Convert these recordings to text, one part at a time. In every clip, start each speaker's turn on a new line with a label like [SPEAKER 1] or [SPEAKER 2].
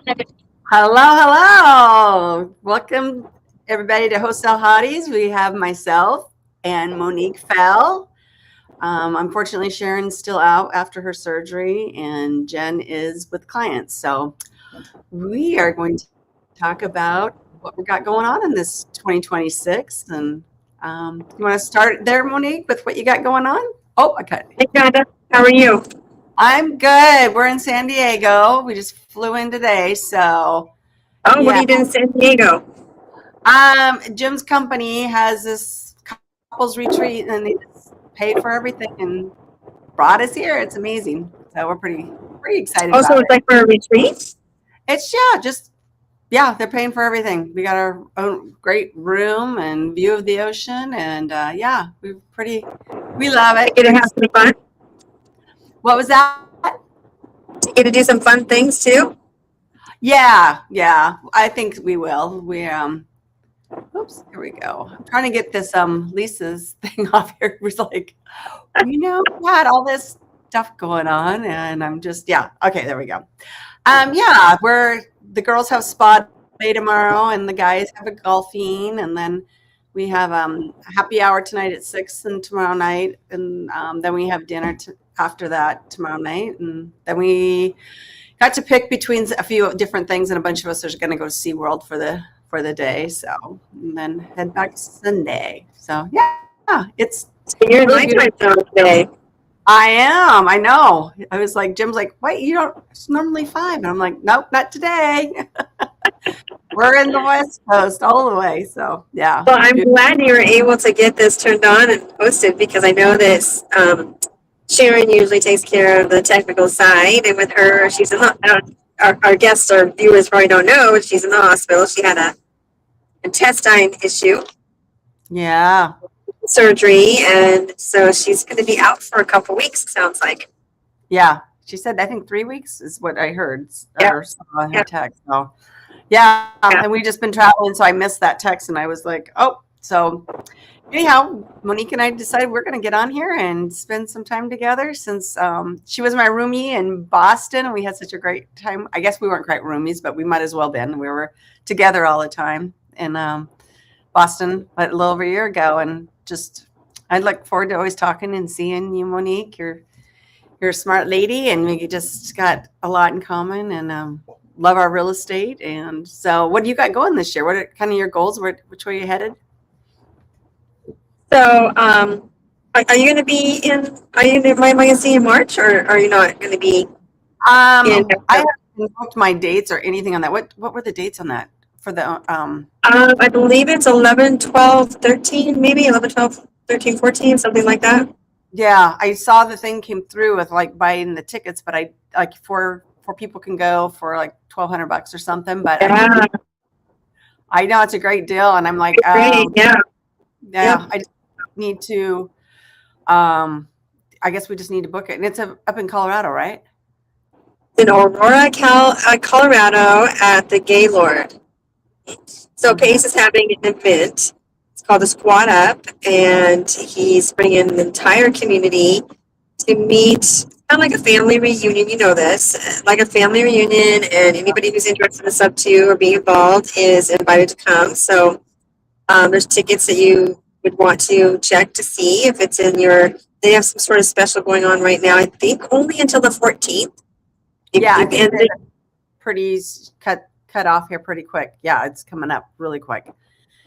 [SPEAKER 1] Hello, hello. Welcome, everybody, to Hostel Hotties. We have myself and Monique Fell. Unfortunately, Sharon's still out after her surgery, and Jen is with clients. So we are going to talk about what we got going on in this 2026. And you want to start there, Monique, with what you got going on? Oh, okay.
[SPEAKER 2] Hey, Donda. How are you?
[SPEAKER 1] I'm good. We're in San Diego. We just flew in today, so
[SPEAKER 2] Oh, what are
[SPEAKER 1] yeah.
[SPEAKER 2] you doing in San Diego?
[SPEAKER 1] Jim's company has this couples retreat, and they just paid for everything and brought us here. It's amazing. So we're pretty excited
[SPEAKER 2] Oh, so
[SPEAKER 1] about
[SPEAKER 2] it's
[SPEAKER 1] it.
[SPEAKER 2] like for a retreat?
[SPEAKER 1] It's they're paying for everything. We got our own great room and view of the ocean, and we love
[SPEAKER 2] You
[SPEAKER 1] it.
[SPEAKER 2] get to have some fun?
[SPEAKER 1] What was that?
[SPEAKER 2] You get to do some fun things too?
[SPEAKER 1] Yeah. I think we will. Oops, here we go. I'm trying to get this Lisa's thing off here. It was like, we had all this stuff going on, and I'm just okay, there we go. We're the girls have spa day tomorrow, and the guys have a golfing, and then we have a happy hour tonight at 6 and tomorrow night, and then we have dinner after that tomorrow night, and then we got to pick between a few different things, and a bunch of us are going to go to SeaWorld for the day, so and then head back Sunday. So it's
[SPEAKER 2] So you're in
[SPEAKER 1] really
[SPEAKER 2] my
[SPEAKER 1] beautiful.
[SPEAKER 2] time zone today.
[SPEAKER 1] I am. I know. I was like, Jim's like, wait, you don't, it's normally 5. And I'm like, nope, not today. We're in the West Coast all the way. So, yeah.
[SPEAKER 2] Well, I'm glad you were able to get this turned on and posted because I know this. Sharon usually takes care of the technical side, and with her, she's in the. Our guests or viewers probably don't know, but she's in the hospital. She had a intestine issue
[SPEAKER 1] Yeah.
[SPEAKER 2] surgery, and so she's going to be out for a couple weeks. Sounds like.
[SPEAKER 1] Yeah. She said, I think 3 weeks is what I heard
[SPEAKER 2] Yeah.
[SPEAKER 1] or saw in her
[SPEAKER 2] Yeah.
[SPEAKER 1] text. So, yeah.
[SPEAKER 2] Yeah.
[SPEAKER 1] And we just been traveling. So I missed that text, and I was like, oh, so anyhow, Monique and I decided we're going to get on here and spend some time together since she was my roomie in Boston, and we had such a great time. I guess we weren't quite roomies, but we might as well been. We were together all the time in Boston a little over a year ago, and just I look forward to always talking and seeing you, Monique. You're a smart lady, and we just got a lot in common, and love our real estate. And so, what do you got going this year? What are kind of your goals? Which way are you headed?
[SPEAKER 2] So, are you going to be in? Are you am I going to see in March, or are you not going to be in?
[SPEAKER 1] I haven't booked my dates or anything on that. What were the dates on that for the
[SPEAKER 2] I believe it's 11, 12, 13, maybe 11, 12, 13, 14, something like that.
[SPEAKER 1] Yeah, I saw the thing came through with like buying the tickets, but I like four people can go for like $1,200 or something. But
[SPEAKER 2] Yeah,
[SPEAKER 1] I know it's a great deal, and I'm like,
[SPEAKER 2] great. Yeah, yeah.
[SPEAKER 1] I just need to. Um, I guess we just need to book it, and it's up in Colorado, right?
[SPEAKER 2] In Aurora, Colorado, at the Gaylord. So
[SPEAKER 1] Okay.
[SPEAKER 2] Pace is having an event. It's called the Squad Up, and he's bringing the entire community to meet, kind of like a family reunion. You know this, like a family reunion, and anybody who's interested in the sub two or being involved is invited to come. So there's tickets that you would want to check to see if it's in your. They have some sort of special going on right now. I think only until the 14th.
[SPEAKER 1] Yeah, I
[SPEAKER 2] And
[SPEAKER 1] think they're pretty cut off here pretty quick. Yeah, it's coming up really quick.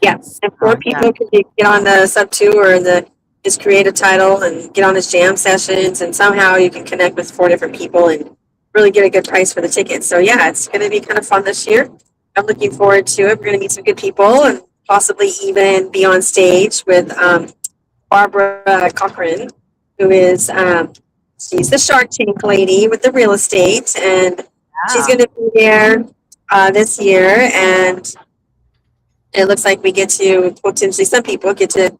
[SPEAKER 2] yeah, and four
[SPEAKER 1] Yeah.
[SPEAKER 2] people can get on the sub two or the just create a title and get on his jam sessions, and somehow you can connect with 4 different people and really get a good price for the tickets. So yeah, it's going to be kind of fun this year. I'm looking forward to it. We're going to meet some good people and possibly even be on stage with Barbara Cochran, who is she's the Shark Tank lady with the real estate, and she's going to be there this year. And it looks like we get to potentially some people get to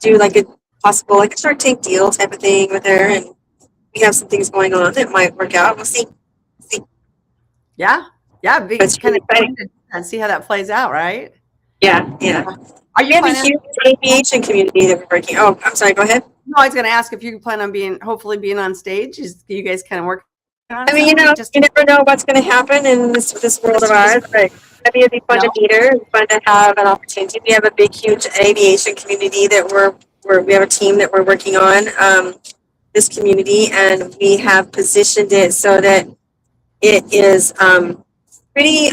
[SPEAKER 2] do like a possible like a Shark Tank deal type of thing with her, and we have some things going on that might work out. We'll see.
[SPEAKER 1] Yeah, be
[SPEAKER 2] But it's
[SPEAKER 1] kind
[SPEAKER 2] really
[SPEAKER 1] of
[SPEAKER 2] exciting.
[SPEAKER 1] fun to see how that plays out, right?
[SPEAKER 2] Yeah.
[SPEAKER 1] Are
[SPEAKER 2] We
[SPEAKER 1] you
[SPEAKER 2] have a
[SPEAKER 1] planning?
[SPEAKER 2] huge aviation community that we're working. Oh, I'm sorry. Go ahead.
[SPEAKER 1] No, I was going to ask if you plan on hopefully being on stage. You guys kind of work
[SPEAKER 2] I mean, you never know what's going to happen in this world of ours, but I mean, it'd be fun to meet her. It's fun to have an opportunity. We have a big, huge aviation community that we have a team that we're working on, this community, and we have positioned it so that it is pretty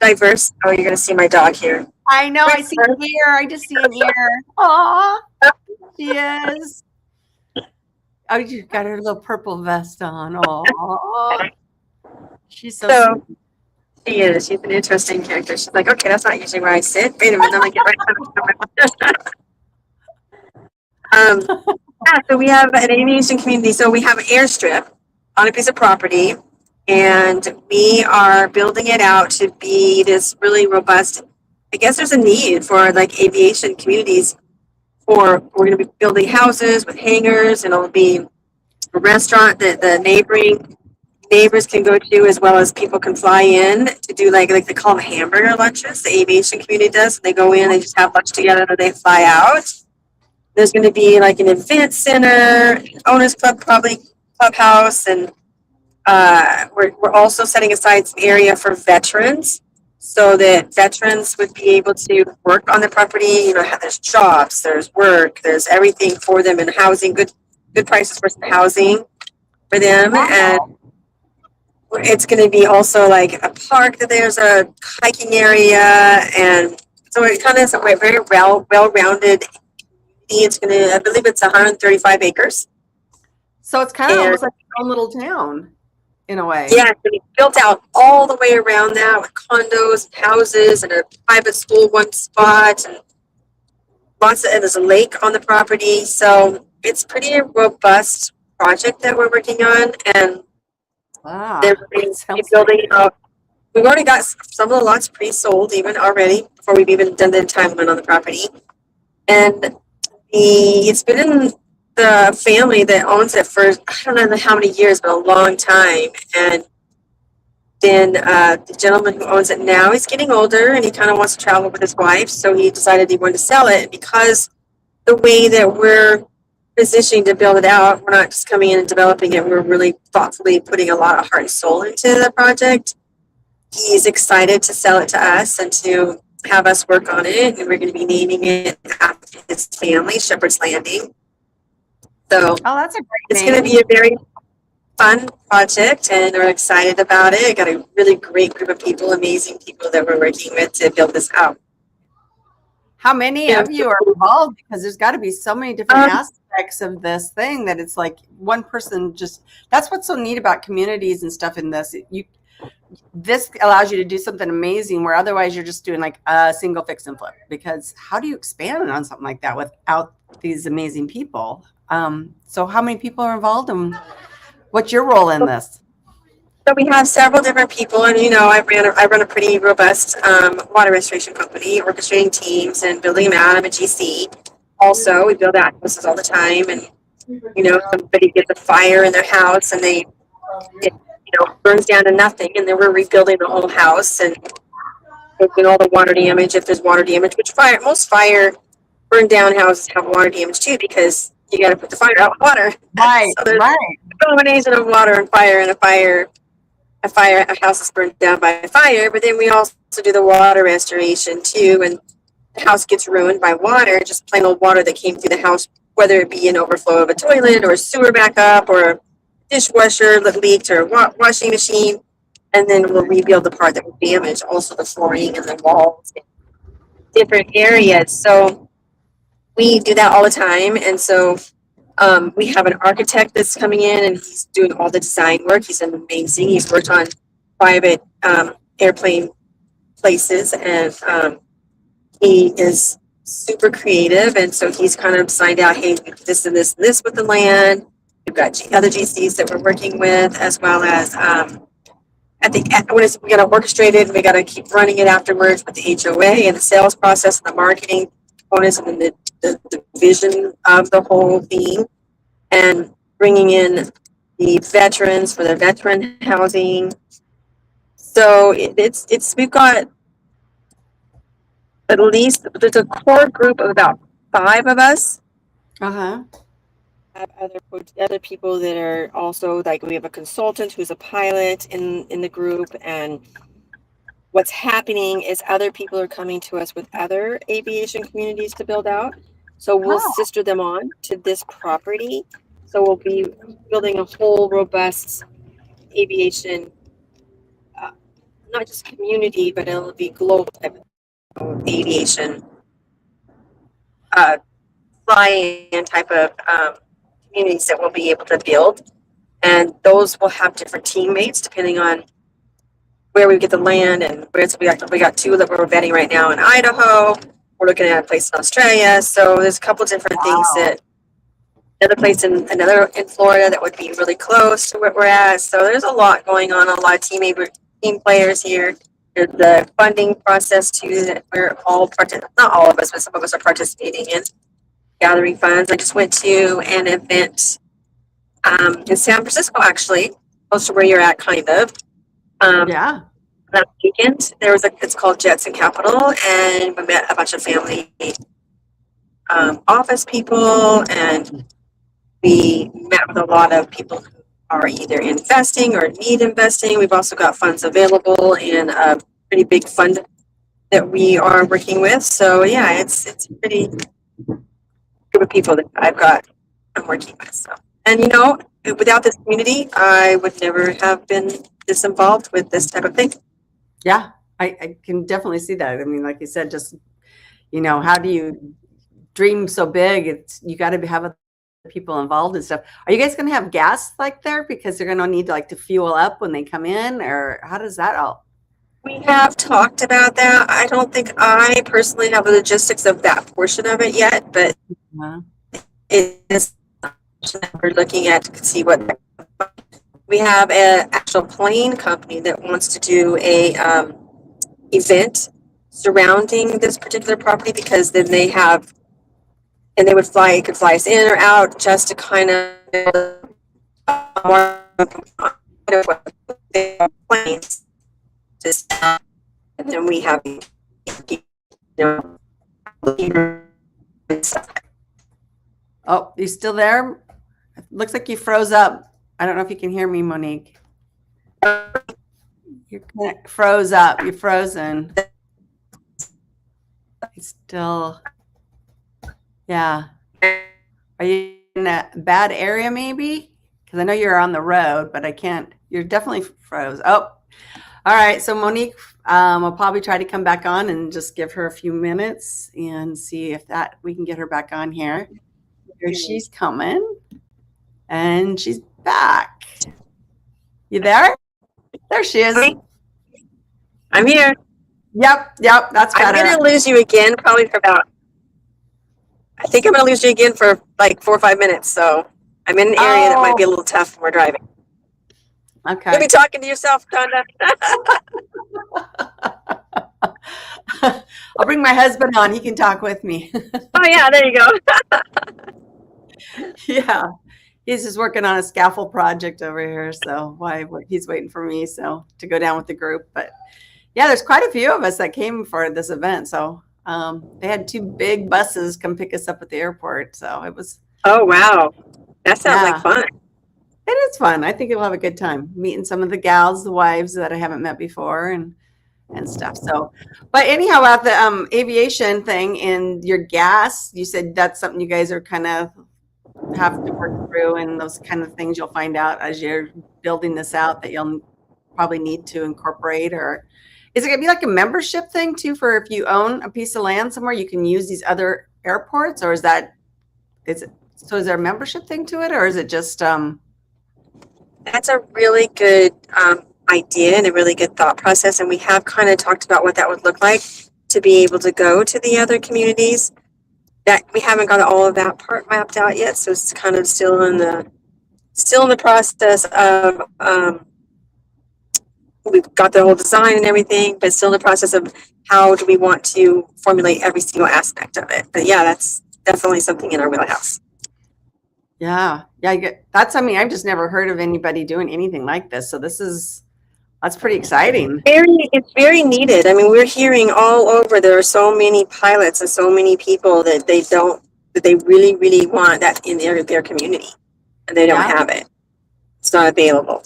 [SPEAKER 2] diverse. Oh, you're going to see my dog here.
[SPEAKER 1] I know. I see an ear. I just see an ear. Aw, she is. Oh, you got her little purple vest on. Oh, she's so sweet.
[SPEAKER 2] She is. She's an interesting character. She's like, okay, that's not usually where I sit. Wait a minute, I'm gonna get right. So we have an aviation community. So we have an airstrip on a piece of property, and we are building it out to be this really robust. I guess there's a need for like aviation communities. We're going to be building houses with hangars, and it'll be a restaurant that the neighbors can go to, as well as people can fly in to do like they call them hamburger lunches. The aviation community does. They go in, they just have lunch together, and they fly out. There's going to be like an event center, owners club, probably clubhouse, and we're also setting aside some area for veterans, so that veterans would be able to work on the property. There's jobs, there's work, there's everything for them, and housing, good prices for some housing for them. And it's going to be also like a park that there's a hiking area, and so it kind of is a very well-rounded. It's going to, I believe it's 135 acres.
[SPEAKER 1] So it's kind of almost like its own little town in a way.
[SPEAKER 2] Yeah, it's going to be built out all the way around that with condos, and houses, and a private school one spot, and and there's a lake on the property. So it's pretty robust project that we're working on, and they're building up. We've already got some of the lots pre-sold even already before we've even done the entitlement on the property. And it's been in the family that owns it for, I don't know how many years, but a long time. And then the gentleman who owns it now, he's getting older, and he kind of wants to travel with his wife. So he decided he wanted to sell it. And because the way that we're positioning to build it out, we're not just coming in and developing it. We're really thoughtfully putting a lot of heart and soul into the project. He's excited to sell it to us and to have us work on it, and we're going to be naming it after his family, Shepherd's Landing. So
[SPEAKER 1] that's a great
[SPEAKER 2] it's going to be a very fun project, and we're excited about it. I got a really great group of people, amazing people that we're working with to build this out.
[SPEAKER 1] How many of you are involved? Because there's got to be so many different aspects of this thing that it's like one person just, that's what's so neat about communities and stuff in this. This allows you to do something amazing where otherwise you're just doing like a single fix and flip, because how do you expand on something like that without these amazing people? So how many people are involved, and what's your role in this?
[SPEAKER 2] So we have several different people, and I run a pretty robust water restoration company, orchestrating teams and building them out. I'm a GC. Also, we build out houses all the time, and somebody gets a fire in their house and it burns down to nothing, and then we're rebuilding the whole house and taking all the water damage if there's water damage. Which most fire burned down houses have water damage too, because you got to put the fire out with water.
[SPEAKER 1] Right,
[SPEAKER 2] so there's a combination of water and fire, and a house is burned down by a fire. But then we also do the water restoration too, and the house gets ruined by water, just plain old water that came through the house, whether it be an overflow of a toilet or a sewer backup or a dishwasher that leaked or a washing machine, and then we'll rebuild the part that was damaged, also the flooring and the walls in different areas. So we do that all the time. And so we have an architect that's coming in, and he's doing all the design work. He's amazing. He's worked on private airplane places, and he is super creative. And so he's kind of signed out, hey, this and this and this with the land. We've got other GCs that we're working with, as well as we got to orchestrate it, and we got to keep running it afterwards with the HOA and the sales process and the marketing components, and then the vision of the whole thing, and bringing in the veterans for the veteran housing. So we've got at least, there's a core group of about 5 of us. have other people that are also, like, we have a consultant who's a pilot in the group, and what's happening is other people are coming to us with other aviation communities to build out. So we'll
[SPEAKER 1] Oh,
[SPEAKER 2] sister them on to this property. So we'll be building a whole robust aviation, uh, not just community, but it'll be global type of aviation, uh, fly-in type of communities that we'll be able to build. And those will have different teammates depending on where we get the land and where it's, we got two that we're vetting right now in Idaho. We're looking at a place in Australia. So there's a couple different things
[SPEAKER 1] wow.
[SPEAKER 2] that another place in in Florida that would be really close to where we're at. So there's a lot going on, a lot of team players here. There's the funding process too that we're all not all of us, but some of us are participating in gathering funds. I just went to an event in San Francisco, actually, close to where you're at, kind of.
[SPEAKER 1] Yeah.
[SPEAKER 2] Last weekend, it's called Jetson Capital, and we met a bunch of family office people, and we met with a lot of people who are either investing or need investing. We've also got funds available and a pretty big fund that we are working with. So yeah, it's a pretty group of people that I'm working with. So, and without this community, I would never have been this involved with this type of thing.
[SPEAKER 1] Yeah. I can definitely see that. I mean, like you said, just, how do you dream so big? You got to have people involved and stuff. Are you guys going to have gas like there because they're going to need to fuel up when they come in, or how does that all?
[SPEAKER 2] We have talked about that. I don't think I personally have the logistics of that portion of it yet, but it is something that we're looking at to see what we have an actual plane company that wants to do a event surrounding this particular property, because then they would could fly us in or out just to kind of more planes. And then we have
[SPEAKER 1] Oh, you still there? It looks like you froze up. I don't know if you can hear me, Monique. You froze up. You're frozen. It's still, yeah. Are you in a bad area maybe? Because I know you're on the road, but I can't. You're definitely froze. Oh, all right. So Monique, we'll probably try to come back on and just give her a few minutes and see if we can get her back on here. Here she's coming, and she's back. You there? There she is.
[SPEAKER 2] I'm here.
[SPEAKER 1] Yep. That's better.
[SPEAKER 2] I'm gonna lose you again, probably for about. I think I'm gonna lose you again for like 4 or 5 minutes. So I'm in an area that might be a little tough when we're driving.
[SPEAKER 1] Okay.
[SPEAKER 2] You'll be talking to yourself, Donda.
[SPEAKER 1] I'll bring my husband on. He can talk with me.
[SPEAKER 2] Oh yeah, there you go.
[SPEAKER 1] Yeah. He's just working on a scaffold project over here. So he's waiting for me to go down with the group. But yeah, there's quite a few of us that came for this event. So they had 2 big buses come pick us up at the airport. So it was.
[SPEAKER 2] Oh, wow. That sounds like fun.
[SPEAKER 1] It is fun. I think you'll have a good time meeting some of the gals, the wives that I haven't met before and stuff. So, but anyhow, about the aviation thing and your gas, you said that's something you guys are kind of have to work through, and those kind of things you'll find out as you're building this out that you'll probably need to incorporate. Or is it going to be like a membership thing too, for if you own a piece of land somewhere, you can use these other airports, or is there a membership thing to it, or is it just
[SPEAKER 2] That's a really good idea and a really good thought process. And we have kind of talked about what that would look like to be able to go to the other communities. That we haven't got all of that part mapped out yet. So it's kind of still in the process of we've got the whole design and everything, but still in the process of how do we want to formulate every single aspect of it. But yeah, that's definitely something in our wheelhouse.
[SPEAKER 1] Yeah. I've just never heard of anybody doing anything like this. So that's pretty exciting.
[SPEAKER 2] It's very needed. I mean, we're hearing all over, there are so many pilots and so many people that they don't that they really, really want that in their community, and they don't
[SPEAKER 1] Yeah.
[SPEAKER 2] have it. It's not available.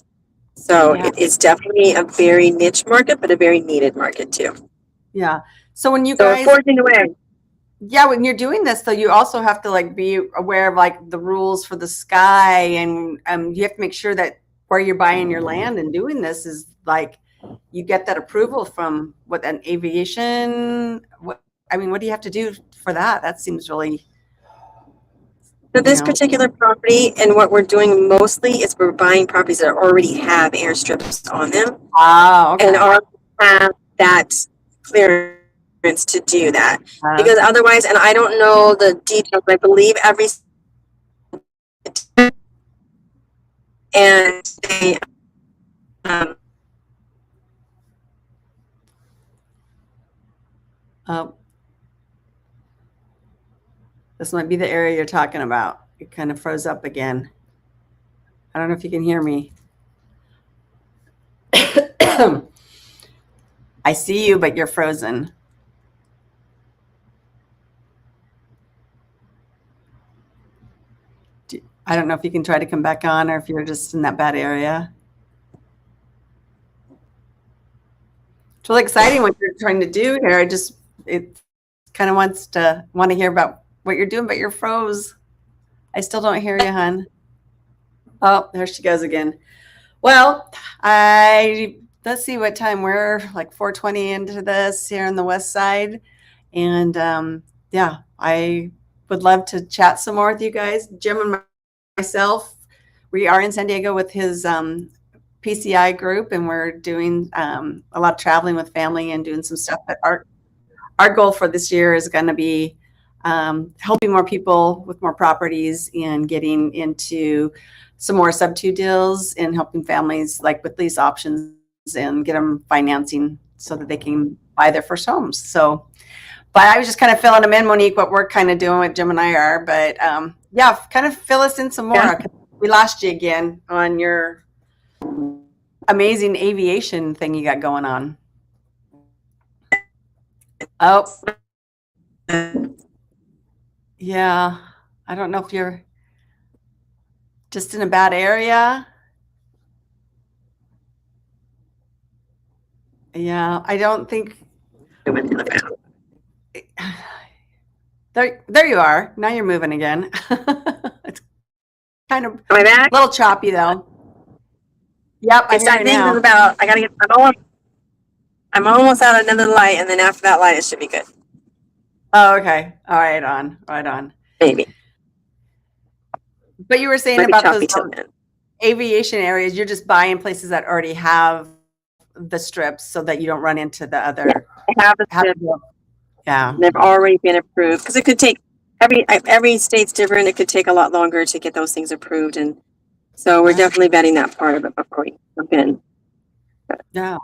[SPEAKER 2] So
[SPEAKER 1] Yeah.
[SPEAKER 2] it's definitely a very niche market, but a very needed market too.
[SPEAKER 1] Yeah. So when you
[SPEAKER 2] So we're
[SPEAKER 1] guys,
[SPEAKER 2] forging away.
[SPEAKER 1] yeah, when you're doing this, though, you also have to like be aware of like the rules for the sky, and you have to make sure that where you're buying your land and doing this is like you get that approval from what an aviation. What I mean, what do you have to do for that? That seems really,
[SPEAKER 2] So
[SPEAKER 1] you
[SPEAKER 2] this
[SPEAKER 1] know.
[SPEAKER 2] particular property, and what we're doing mostly is we're buying properties that already have airstrips on them
[SPEAKER 1] Oh,
[SPEAKER 2] and
[SPEAKER 1] okay.
[SPEAKER 2] already have that clearance to do that. Because
[SPEAKER 1] Okay.
[SPEAKER 2] otherwise, and I don't know the details, but I believe every and they um,
[SPEAKER 1] Oh, this might be the area you're talking about. It kind of froze up again. I don't know if you can hear me. I see you, but you're frozen. I don't know if you can try to come back on or if you're just in that bad area. It's really exciting what you're trying to do here. It kind of want to hear about what you're doing, but you're froze. I still don't hear you, hon. Oh, there she goes again. Well, let's see what time we're like 4:20 into this here on the west side. And yeah, I would love to chat some more with you guys. Jim and myself, we are in San Diego with his PCI group, and we're doing a lot of traveling with family and doing some stuff. But our goal for this year is going to be helping more people with more properties and getting into some more sub-2 deals and helping families like with lease options and get them financing so that they can buy their first homes. So, but I was just kind of filling them in, Monique, what we're kind of doing, what Jim and I are. But yeah, kind of fill us in some more.
[SPEAKER 2] yeah.
[SPEAKER 1] We lost you again on your amazing aviation thing you got going on. Oh, yeah. I don't know if you're just in a bad area. Yeah, I don't think there you are. Now you're moving again. It's kind of
[SPEAKER 2] Am I back?
[SPEAKER 1] a little choppy though. Yep, I
[SPEAKER 2] It's,
[SPEAKER 1] hear
[SPEAKER 2] I
[SPEAKER 1] you
[SPEAKER 2] think it's
[SPEAKER 1] now.
[SPEAKER 2] about, I gotta get, I'm almost out of another light, and then after that light, it should be good.
[SPEAKER 1] Oh, okay. All right, right on.
[SPEAKER 2] Maybe.
[SPEAKER 1] But you were saying
[SPEAKER 2] Might be
[SPEAKER 1] about
[SPEAKER 2] choppy
[SPEAKER 1] those
[SPEAKER 2] till then.
[SPEAKER 1] aviation areas, you're just buying places that already have the strips so that you don't run into the other.
[SPEAKER 2] I have a strip.
[SPEAKER 1] Yeah.
[SPEAKER 2] They've already been approved because it could take every state's different. It could take a lot longer to get those things approved, and so we're definitely vetting that part of it before we jump in.
[SPEAKER 1] Yeah.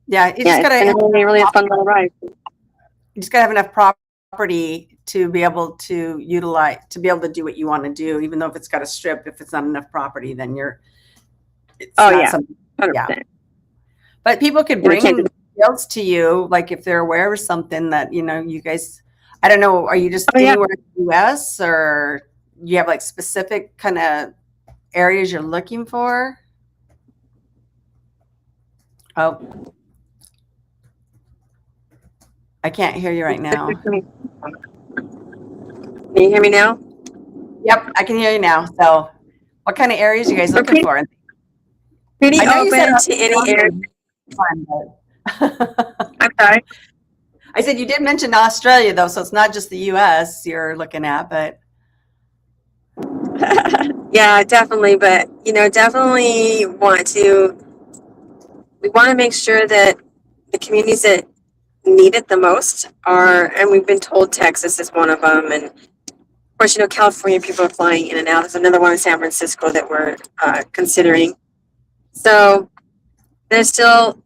[SPEAKER 1] Yeah. You
[SPEAKER 2] Yeah,
[SPEAKER 1] just gotta
[SPEAKER 2] it's been really a fun little ride.
[SPEAKER 1] you just gotta have enough property to be able to utilize to be able to do what you want to do, even though if it's got a strip, if it's not enough property, then it's
[SPEAKER 2] Oh
[SPEAKER 1] not
[SPEAKER 2] yeah,
[SPEAKER 1] something.
[SPEAKER 2] 100%.
[SPEAKER 1] Yeah. But people could
[SPEAKER 2] You know,
[SPEAKER 1] bring deals to you, like if they're aware of something that, you guys, I don't know, are you just
[SPEAKER 2] Oh, yeah.
[SPEAKER 1] anywhere in the US or you have like specific kind of areas you're looking for? Oh, I can't hear you right now.
[SPEAKER 2] Can you hear me now?
[SPEAKER 1] Yep, I can hear you now. So what kind of areas are you guys
[SPEAKER 2] We're
[SPEAKER 1] looking for?
[SPEAKER 2] pretty
[SPEAKER 1] I know you said
[SPEAKER 2] open to any area.
[SPEAKER 1] fun, but
[SPEAKER 2] I'm sorry.
[SPEAKER 1] I said you did mention Australia though, so it's not just the US you're looking at, but
[SPEAKER 2] Yeah, definitely. But definitely we want to make sure that the communities that need it the most and we've been told Texas is one of them, and of course, California people are flying in and out. There's another one in San Francisco that we're considering. So there's still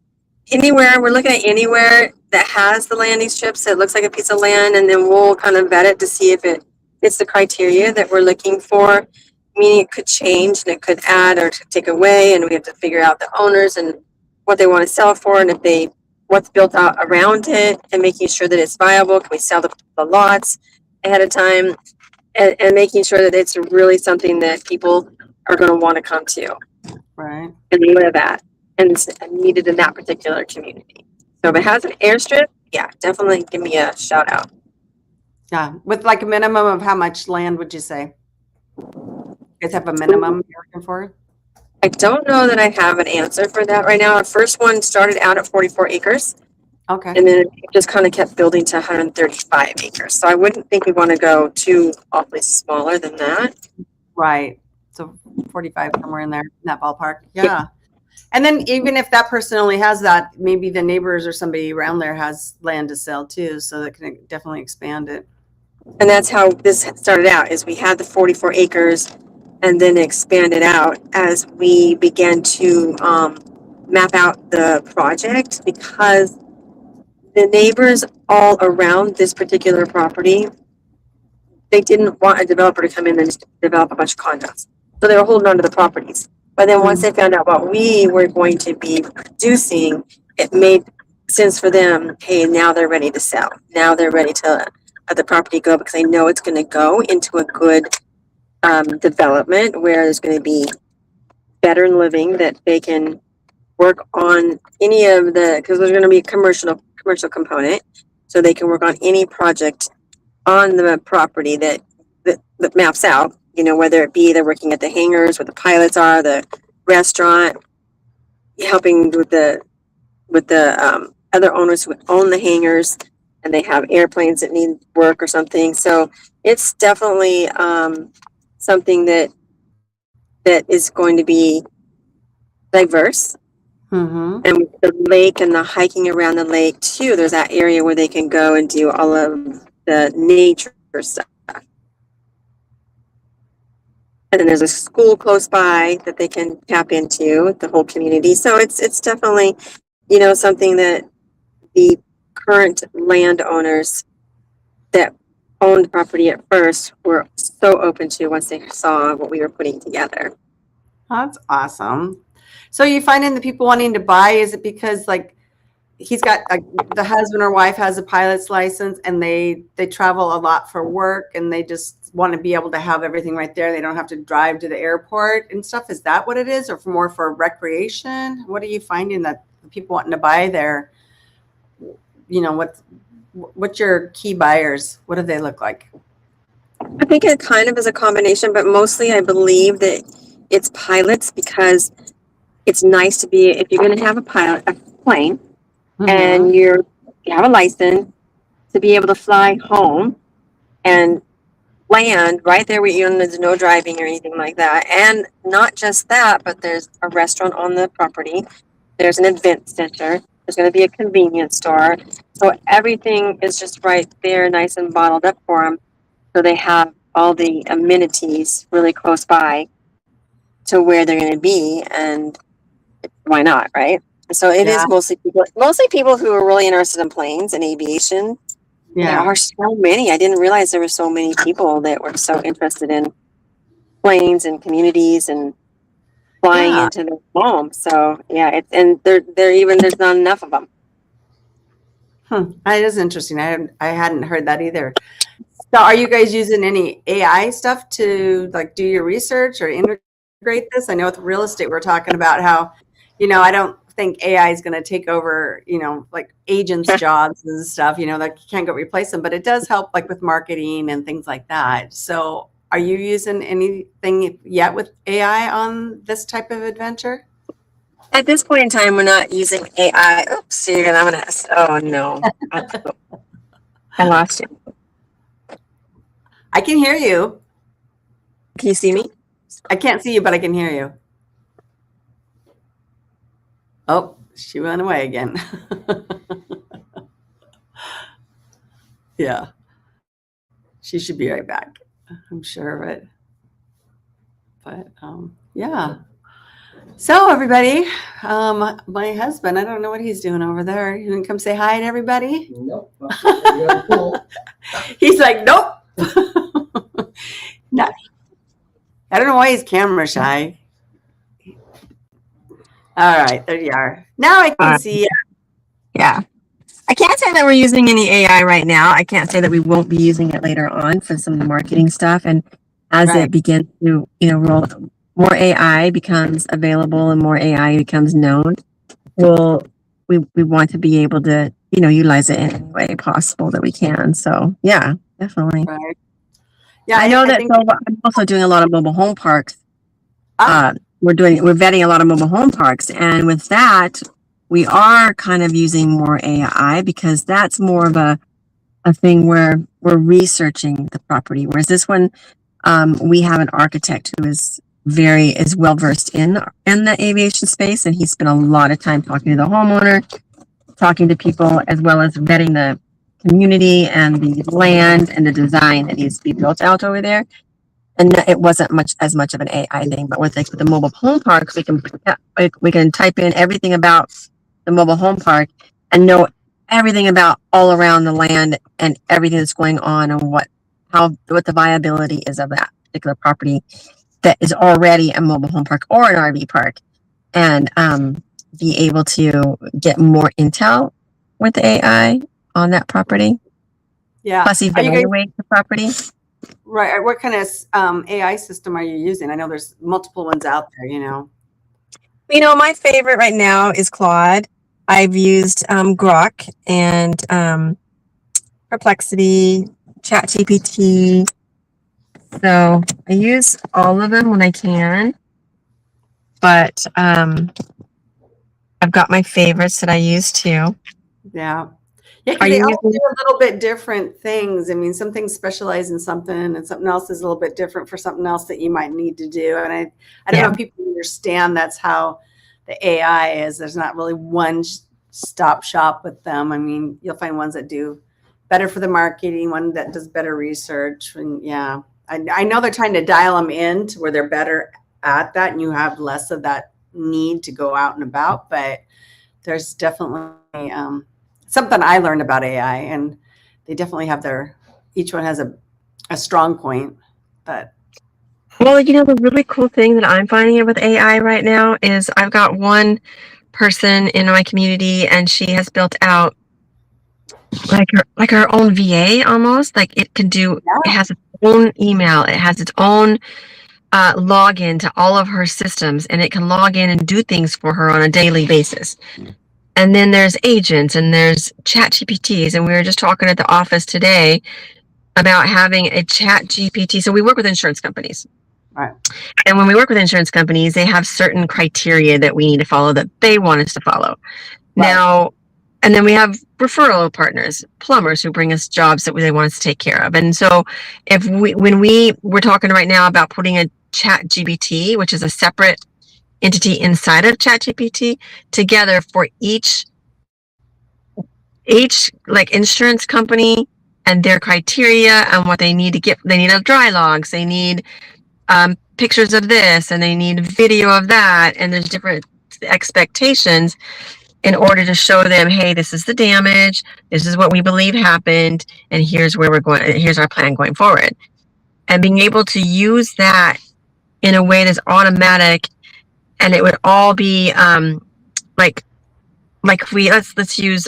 [SPEAKER 2] we're looking at anywhere that has the landing strips that looks like a piece of land, and then we'll kind of vet it to see if it fits the criteria that we're looking for. Meaning it could change and it could add or take away, and we have to figure out the owners and what they want to sell for, and what's built out around it, and making sure that it's viable. Can we sell the lots ahead of time? and making sure that it's really something that people are going to want to come to
[SPEAKER 1] Right.
[SPEAKER 2] and live at and it's needed in that particular community. So if it has an airstrip, yeah, definitely give me a shout out.
[SPEAKER 1] Yeah. With like a minimum of how much land would you say? You guys have a minimum you're looking for?
[SPEAKER 2] I don't know that I have an answer for that right now. Our first one started out at 44 acres
[SPEAKER 1] Okay.
[SPEAKER 2] and then it just kind of kept building to 135 acres. So I wouldn't think we want to go too awfully smaller than that.
[SPEAKER 1] Right. So 45, somewhere in there, in that ballpark. Yeah. And then even if that person only has that, maybe the neighbors or somebody around there has land to sell too. So that can definitely expand it.
[SPEAKER 2] And that's how this started out is we had the 44 acres and then expanded out as we began to map out the project because the neighbors all around this particular property, they didn't want a developer to come in and just develop a bunch of condos. So they were holding on to the properties. But then once they found out what we were going to be producing, it made sense for them. Hey, now they're ready to sell. Now they're ready to let the property go because they know it's going to go into a good development where there's going to be better living that they can work on any of the, because there's going to be a commercial component. So they can work on any project on the property that maps out, whether it be they're working at the hangars where the pilots are, the restaurant, helping with the other owners who own the hangars and they have airplanes that need work or something. So it's definitely something that is going to be diverse.
[SPEAKER 1] Mm-hmm.
[SPEAKER 2] And with the lake and the hiking around the lake too, there's that area where they can go and do all of the nature stuff. And then there's a school close by that they can tap into, the whole community. So it's definitely, something that the current landowners that owned property at first were so open to once they saw what we were putting together.
[SPEAKER 1] That's awesome. So you finding the people wanting to buy, is it because like he's got the husband or wife has a pilot's license and they travel a lot for work and they just want to be able to have everything right there. They don't have to drive to the airport and stuff. Is that what it is? Or more for recreation? What are you finding that the people wanting to buy there? What's your key buyers? What do they look like?
[SPEAKER 2] I think it kind of is a combination, but mostly I believe that it's pilots because it's nice to be, if you're going to have a plane and you have a license, to be able to fly home and land right there where there's no driving or anything like that. And not just that, but there's a restaurant on the property. There's an event center. There's going to be a convenience store. So everything is just right there, nice and bottled up for them. So they have all the amenities really close by to where they're going to be. And why not, right? So it is mostly people who are really interested in planes and aviation.
[SPEAKER 1] Yeah.
[SPEAKER 2] There are so many. I didn't realize there were so many people that were so interested in planes and communities and flying into their home. So yeah, there's not enough of them.
[SPEAKER 1] That is interesting. I hadn't heard that either. So are you guys using any AI stuff to like do your research or integrate this? I know with real estate, we're talking about how, I don't think AI is going to take over, like agents' jobs and stuff, that you can't go replace them, but it does help like with marketing and things like that. So are you using anything yet with AI on this type of adventure?
[SPEAKER 2] At this point in time, we're not using AI. Oops, I'm gonna. Oh no, I lost you.
[SPEAKER 1] I can hear you.
[SPEAKER 2] Can you see me?
[SPEAKER 1] I can't see you, but I can hear you. Oh, she went away again. Yeah. She should be right back. I'm sure of it. But yeah. So everybody, my husband, I don't know what he's doing over there. You can come say hi to everybody?
[SPEAKER 3] Nope.
[SPEAKER 1] He's like, nope. No. I don't know why he's camera shy. All right, there you are. Now I can see you.
[SPEAKER 2] Yeah. I can't say that we're using any AI right now. I can't say that we won't be using it later on for some of the marketing stuff. And as
[SPEAKER 1] Right.
[SPEAKER 2] it begins to, roll, more AI becomes available and more AI becomes known, we want to be able to, utilize it in any way possible that we can. So yeah, definitely.
[SPEAKER 1] Right. Yeah,
[SPEAKER 2] I know
[SPEAKER 1] I
[SPEAKER 2] that.
[SPEAKER 1] think.
[SPEAKER 2] So I'm also doing a lot of mobile home parks.
[SPEAKER 1] Ah,
[SPEAKER 2] We're vetting a lot of mobile home parks, and with that, we are kind of using more AI because that's more of a thing where we're researching the property. Whereas this one, we have an architect who is well versed in the aviation space, and he spent a lot of time talking to the homeowner, talking to people, as well as vetting the community and the land and the design that needs to be built out over there. And it wasn't as much of an AI thing, but with the mobile home parks, we can type in everything about the mobile home park and know everything about all around the land and everything that's going on and what the viability is of that particular property that is already a mobile home park or an RV park, and be able to get more intel with AI on that property.
[SPEAKER 1] yeah.
[SPEAKER 2] Plus,
[SPEAKER 1] Are you guys
[SPEAKER 2] evaluate the property.
[SPEAKER 1] right? What kind of AI system are you using? I know there's multiple ones out there.
[SPEAKER 2] My favorite right now is Claude. I've used Grok and Perplexity, ChatGPT. So I use all of them when I can, but I've got my favorites that I use too.
[SPEAKER 1] Yeah. Yeah,
[SPEAKER 2] Are
[SPEAKER 1] because they
[SPEAKER 2] you
[SPEAKER 1] all
[SPEAKER 2] using?
[SPEAKER 1] do a little bit different things. I mean, some things specialize in something, and something else is a little bit different for something else that you might need to do. And I don't know
[SPEAKER 2] Yeah,
[SPEAKER 1] if people understand that's how the AI is. There's not really one stop shop with them. I mean, you'll find ones that do better for the marketing, one that does better research. And yeah, I know they're trying to dial them in to where they're better at that, and you have less of that need to go out and about. But there's definitely something I learned about AI, and they definitely have each one has a strong point. But
[SPEAKER 2] well, the really cool thing that I'm finding with AI right now is I've got one person in my community, and she has built out like her own VA almost. Like it can do. It
[SPEAKER 1] yeah,
[SPEAKER 2] has its own email. It has its own login to all of her systems, and it can log in and do things for her on a daily basis. And then there's agents and there's chat GPTs. And we were just talking at the office today about having a chat GPT. So we work with insurance companies.
[SPEAKER 1] right,
[SPEAKER 2] And when we work with insurance companies, they have certain criteria that we need to follow that they want us to follow.
[SPEAKER 1] right.
[SPEAKER 2] Now, and then we have referral partners, plumbers who bring us jobs that they want us to take care of. And so when we're talking right now about putting a chat GPT, which is a separate entity inside of chat GPT, together for each like insurance company and their criteria and what they need to get. They need a dry logs, they need pictures of this, and they need video of that, and there's different expectations in order to show them, hey, this is the damage, this is what we believe happened, and here's where we're going, here's our plan going forward. And being able to use that in a way that's automatic, and it would all be like if we let's use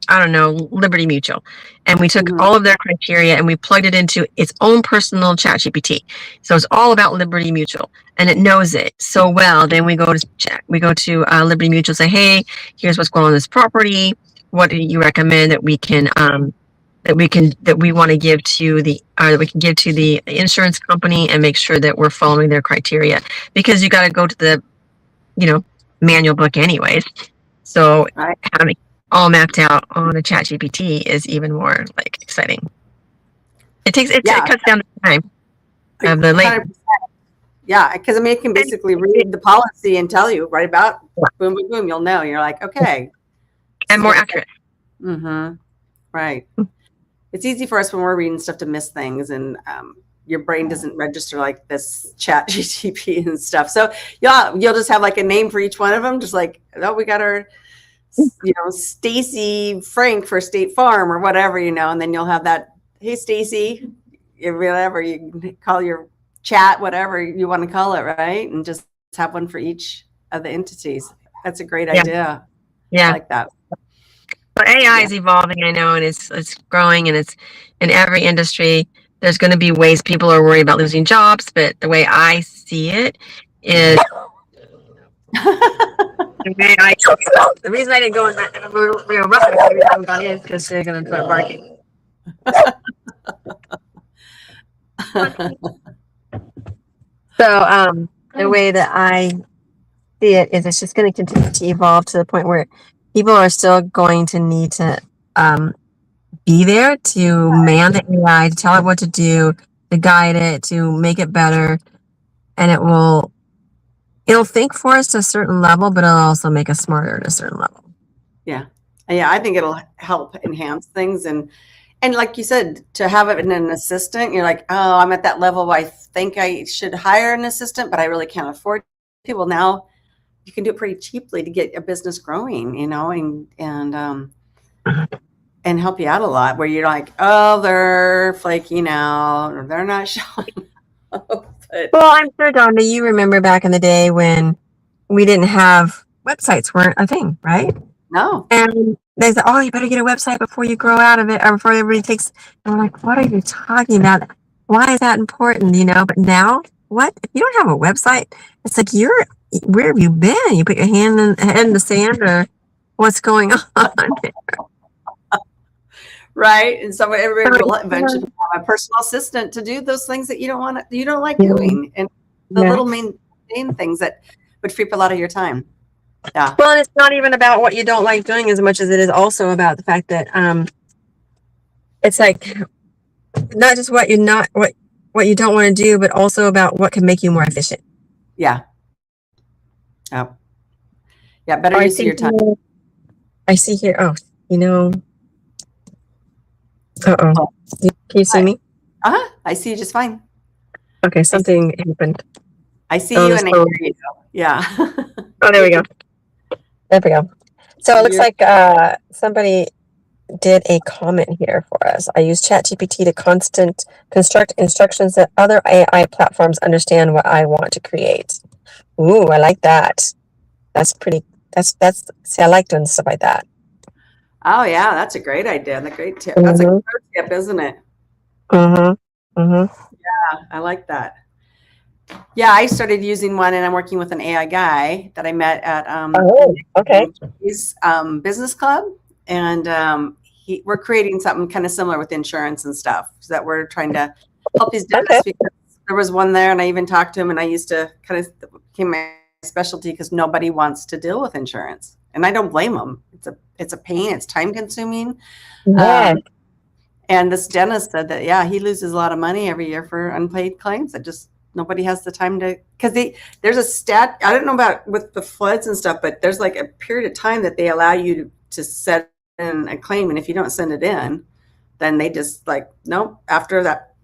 [SPEAKER 2] I don't know, Liberty Mutual, and we took
[SPEAKER 1] Mm-hmm.
[SPEAKER 2] all of their criteria and we plugged it into its own personal chat GPT. So it's all about Liberty Mutual, and it knows it so well. Then we go to Liberty Mutual, say, hey, here's what's going on this property. What do you recommend that we can that we want to give to that we can give to the insurance company, and make sure that we're following their criteria, because you got to go to the manual book anyways. So
[SPEAKER 1] Right.
[SPEAKER 2] having all mapped out on a chat GPT is even more like exciting. It
[SPEAKER 1] Yeah,
[SPEAKER 2] cuts down the time of the labor.
[SPEAKER 1] 100%. Yeah, because I mean, it can basically read the policy and tell you right about boom, boom, boom. You'll know. You're like, okay, this
[SPEAKER 2] And
[SPEAKER 1] is
[SPEAKER 2] more
[SPEAKER 1] what it.
[SPEAKER 2] accurate.
[SPEAKER 1] Mm-hmm. Right. It's easy for us when we're reading stuff to miss things, and your brain doesn't register like this chat GTP and stuff. So you'll just have like a name for each one of them, just like, oh, we got our Stacy Frank for State Farm or whatever, and then you'll have that, hey Stacy, whatever you can call your chat, whatever you want to call it, right? And just have one for each of the entities. That's a great
[SPEAKER 2] Yeah.
[SPEAKER 1] idea. I
[SPEAKER 2] Yeah.
[SPEAKER 1] like that.
[SPEAKER 2] But AI
[SPEAKER 1] Yeah.
[SPEAKER 2] is evolving, I know, and it's growing, and it's in every industry. There's going to be ways people are worried about losing jobs, but the way I see it is the way I see it. The reason I didn't go in that real rough, the reason I haven't gone in is because they're going to start barking. So the way that I see it is it's just going to continue to evolve to the point where people are still going to need to um, be there to man the AI, to tell it what to do, to guide it, to make it better, and it'll think for us to a certain level, but it'll also make us smarter at a certain level.
[SPEAKER 1] Yeah. Yeah, I think it'll help enhance things. And like you said, to have it in an assistant, you're like, oh, I'm at that level where I think I should hire an assistant, but I really can't afford it. Well, now you can do it pretty cheaply to get a business growing, and help you out a lot, where you're like, oh, they're flaking out or they're not showing up. But
[SPEAKER 2] Well, I'm sure, Donda, you remember back in the day when we didn't have websites weren't a thing, right?
[SPEAKER 1] no,
[SPEAKER 2] And they said, oh, you better get a website before you grow out of it, or before everybody takes. And we're like, what are you talking about? Why is that important? But now, what? If you don't have a website, it's like where have you been? You put your head in the sand, or what's going on?
[SPEAKER 1] right? And so everybody will eventually have a personal assistant to do those things that you don't like doing, and the little main things that would free up a lot of your time. Yeah.
[SPEAKER 2] Well, and it's not even about what you don't like doing as much as it is also about the fact that it's like not just what you're not what you don't want to do, but also about what can make you more efficient.
[SPEAKER 1] Yeah. Oh. Yeah. Better use of your time.
[SPEAKER 2] I see here. Oh, uh-oh. Can you see me?
[SPEAKER 1] I see you just fine.
[SPEAKER 2] Okay, something happened.
[SPEAKER 1] I see you and I hear you. Yeah.
[SPEAKER 2] Oh, there we go. There we go. So it looks like somebody did a comment here for us. I use ChatGPT to construct instructions that other AI platforms understand what I want to create. Ooh, I like that. That's pretty. See, I like doing stuff like that.
[SPEAKER 1] Oh yeah, that's a great idea. That's a great tip. That's a good tip, isn't it? Yeah, I like that. Yeah, I started using one, and I'm working with an AI guy that I met at his business club, and we're creating something kind of similar with insurance and stuff, so that we're trying to help these dentists. Because there was one there, and I even talked to him, and I used to kind of became my specialty because nobody wants to deal with insurance, and I don't blame them. It's a pain. It's time consuming.
[SPEAKER 2] Yeah.
[SPEAKER 1] And this dentist said that, yeah, he loses a lot of money every year for unpaid claims. That just nobody has the time to, because there's a stat, I don't know about with the floods and stuff, but there's like a period of time that they allow you to set in a claim. And if you don't send it in, then they just like, nope, after that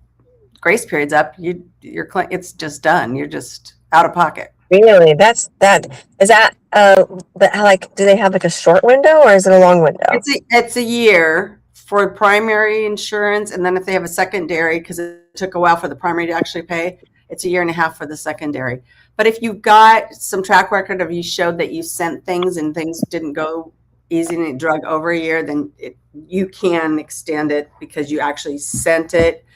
[SPEAKER 1] grace period's up, your claim, it's just done. You're just out of pocket.
[SPEAKER 2] Really? Is that like, do they have like a short window or is it a long window?
[SPEAKER 1] It's a year for primary insurance, and then if they have a secondary, because it took a while for the primary to actually pay, it's a year and a half for the secondary. But if you got some track record of you showed that you sent things and things didn't go easy and it drug over a year, then you can extend it because you actually sent it.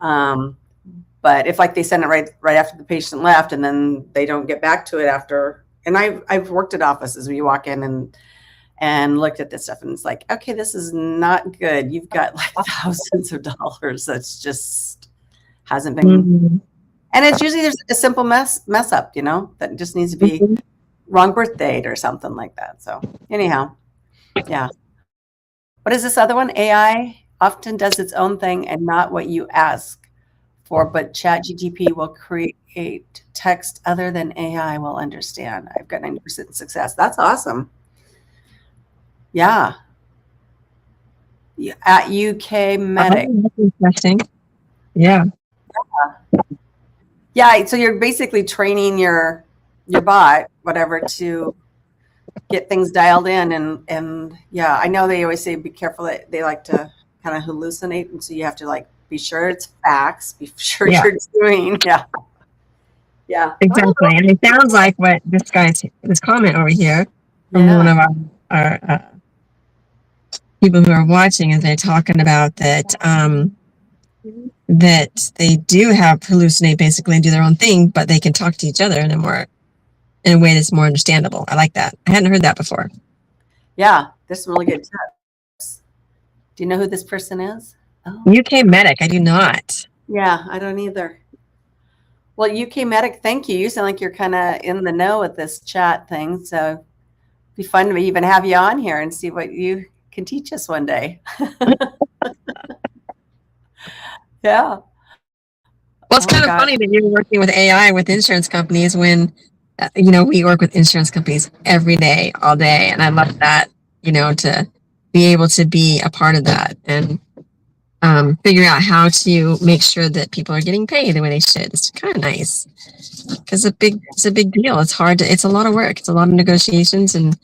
[SPEAKER 1] But if like they send it right after the patient left and then they don't get back to it after, and I've worked at offices where you walk in and looked at this stuff and it's like, okay, this is not good. You've got like thousands of dollars that's just hasn't been, and it's usually there's a simple mess up, that just needs to be wrong birth date or something like that. So anyhow, yeah. What is this other one? AI often does its own thing and not what you ask for, but ChatGPT will create text other than AI will understand. I've got 90% success. That's awesome. Yeah. At UK Medic.
[SPEAKER 2] Oh, that's interesting. Yeah.
[SPEAKER 1] Yeah. So you're basically training your bot, whatever, to get things dialed in. And yeah, I know they always say be careful that they like to kind of hallucinate. And so you have to like be sure it's facts, be sure you're doing. Yeah. Yeah.
[SPEAKER 2] Exactly. And it sounds like what this comment over here from one of our people who are watching is they're talking about that that they do have hallucinate basically and do their own thing, but they can talk to each other in a way that's more understandable. I like that. I hadn't heard that before.
[SPEAKER 1] Yeah, there's some really good tips. Do you know who this person is? Oh.
[SPEAKER 2] UK Medic. I do not.
[SPEAKER 1] Yeah, I don't either. Well, UK Medic, thank you. You sound like you're kind of in the know with this chat thing. So it'd be fun to even have you on here and see what you can teach us one day. Yeah.
[SPEAKER 2] Well, it's kind of funny that you're working with AI with insurance companies when, we work with insurance companies every day, all day. And I love that, to be able to be a part of that and figure out how to make sure that people are getting paid the way they should. It's kind of nice because it's a big deal. It's hard it's a lot of work. It's a lot of negotiations and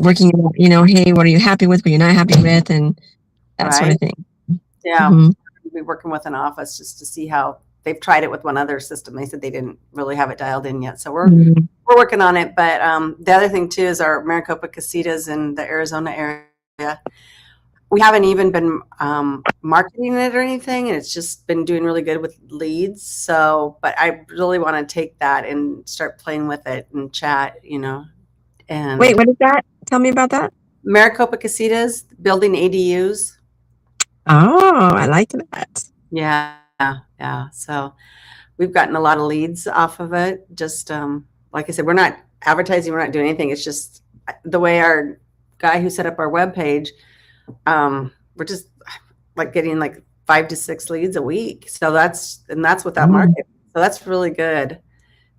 [SPEAKER 2] working, hey, what are you happy with? What you're not happy with? And that sort of thing.
[SPEAKER 1] Yeah.
[SPEAKER 2] Mm-hmm.
[SPEAKER 1] We'll be working with an office just to see how they've tried it with one other system. They said they didn't really have it dialed in yet. So we're working on it. But the other thing too is our Maricopa Casitas in the Arizona area. We haven't even been marketing it or anything, and it's just been doing really good with leads. So, but I really want to take that and start playing with it and chat, And
[SPEAKER 2] wait, what is that? Tell me about that.
[SPEAKER 1] Maricopa Casitas, building ADUs.
[SPEAKER 2] Oh, I like that.
[SPEAKER 1] Yeah. So we've gotten a lot of leads off of it. Just like I said, we're not advertising, we're not doing anything. It's just the way our guy who set up our webpage. We're just like getting like 5 to 6 leads a week. So that's without market. So that's really good.